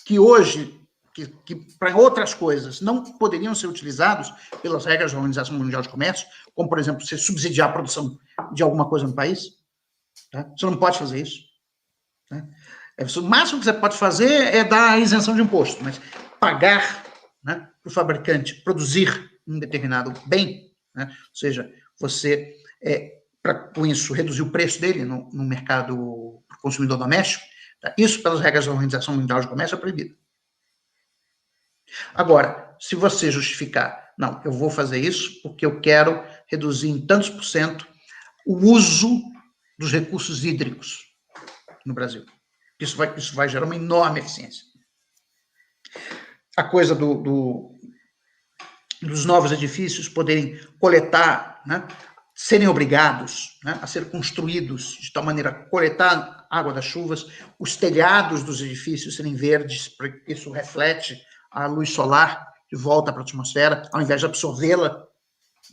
que hoje, que para outras coisas não poderiam ser utilizados pelas regras da Organização Mundial de Comércio, como, por exemplo, você subsidiar a produção de alguma coisa no país. Tá? Você não pode fazer isso. Né? O máximo que você pode fazer é dar isenção de imposto, mas pagar, né, para o fabricante produzir um determinado bem, né, ou seja, você, com isso, reduzir o preço dele no mercado para o consumidor doméstico, tá? Isso, pelas regras da Organização Mundial de Comércio, é proibido. Agora, se você justificar, não, eu vou fazer isso porque eu quero reduzir em tantos por cento o uso dos recursos hídricos no Brasil. Isso vai gerar uma enorme eficiência. A coisa dos novos edifícios poderem coletar, né, serem obrigados, né, a ser construídos de tal maneira a coletar água das chuvas, os telhados dos edifícios serem verdes, porque isso reflete a luz solar de volta para a atmosfera, ao invés de absorvê-la,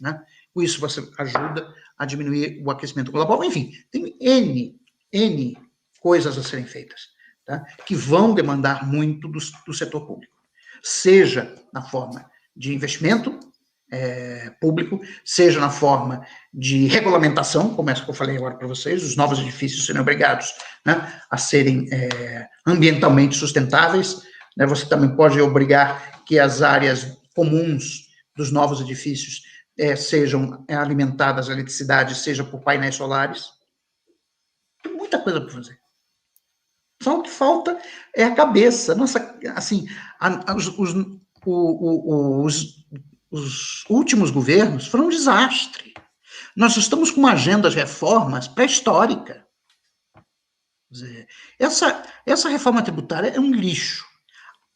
né? Com isso você ajuda a diminuir o aquecimento global. Enfim, tem N coisas a serem feitas, tá? Que vão demandar muito do setor público, seja na forma de investimento público, seja na forma de regulamentação, como essa que eu falei agora para vocês, os novos edifícios serem obrigados, né, a serem ambientalmente sustentáveis, né? Você também pode obrigar que as áreas comuns dos novos edifícios sejam alimentadas a eletricidade, seja por painéis solares. Tem muita coisa para fazer. Só o que falta é a cabeça. Nossa, assim, os últimos governos foram um desastre. Nós estamos com uma agenda de reformas pré-histórica. Essa reforma tributária é um lixo.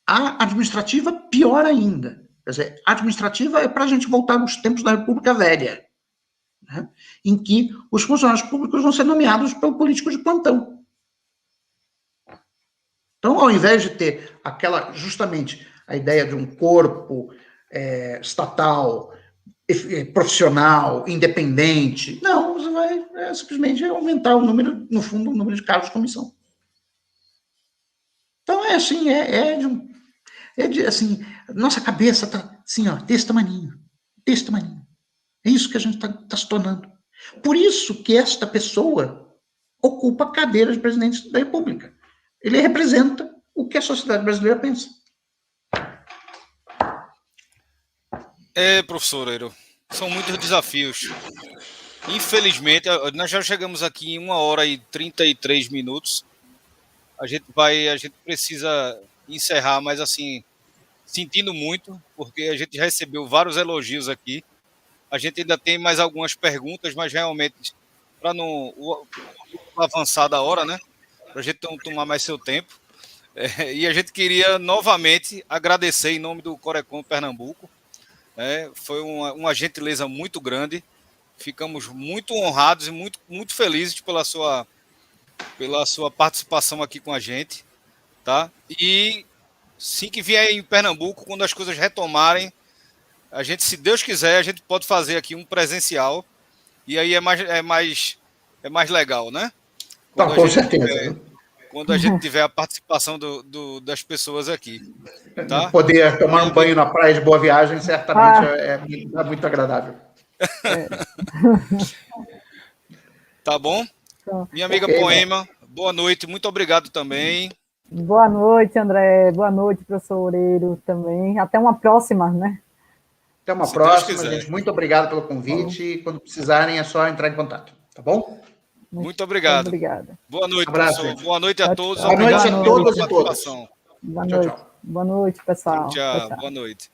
A administrativa, pior ainda. Quer dizer, a administrativa é para a gente voltar aos tempos da República Velha, né, em que os funcionários públicos vão ser nomeados pelo político de plantão. Então, ao invés de ter justamente a ideia de um corpo estatal, profissional, independente, não, você vai simplesmente aumentar o número, no fundo, o número de cargos de comissão. Então, assim, assim, nossa cabeça está assim, ó, desse tamanho. É isso que a gente está se tornando. Por isso que esta pessoa ocupa a cadeira de presidente da República. Ele representa o que a sociedade brasileira pensa. Professor Eiro, são muitos desafios. Infelizmente, nós já chegamos aqui em 1h33. A gente precisa encerrar, mas assim, sentindo muito, porque a gente recebeu vários elogios aqui. A gente ainda tem mais algumas perguntas, mas realmente, para não avançar da hora, né? Para a gente não tomar mais seu tempo. E a gente queria novamente agradecer em nome do Corecon Pernambuco. Foi uma gentileza muito grande. Ficamos muito honrados e muito, muito felizes pela sua participação aqui com a gente. Tá? E assim que vier em Pernambuco, quando as coisas retomarem, a gente, se Deus quiser, a gente pode fazer aqui um presencial. E aí é mais legal, né? Com certeza. Quando a gente tiver a participação das pessoas aqui. Tá? Poder tomar um banho na praia de Boa Viagem, certamente é muito agradável. Tá bom? Minha amiga Poema, boa noite, muito obrigado também. Boa noite, André. Boa noite, professor Eiro também. Até uma próxima, né? Até uma Se Deus próxima, quiser. gente. Muito obrigado pelo convite. E quando precisarem, é só entrar em contato. Tá bom? Muito obrigado. Obrigada. Boa noite, Abraço, professor. gente. Boa noite a Tchau, todos. tchau. Boa noite Obrigado a pela todas e todos. participação. Boa Tchau, noite. tchau. Boa noite, pessoal. Tchau, Tchau, tchau. boa noite.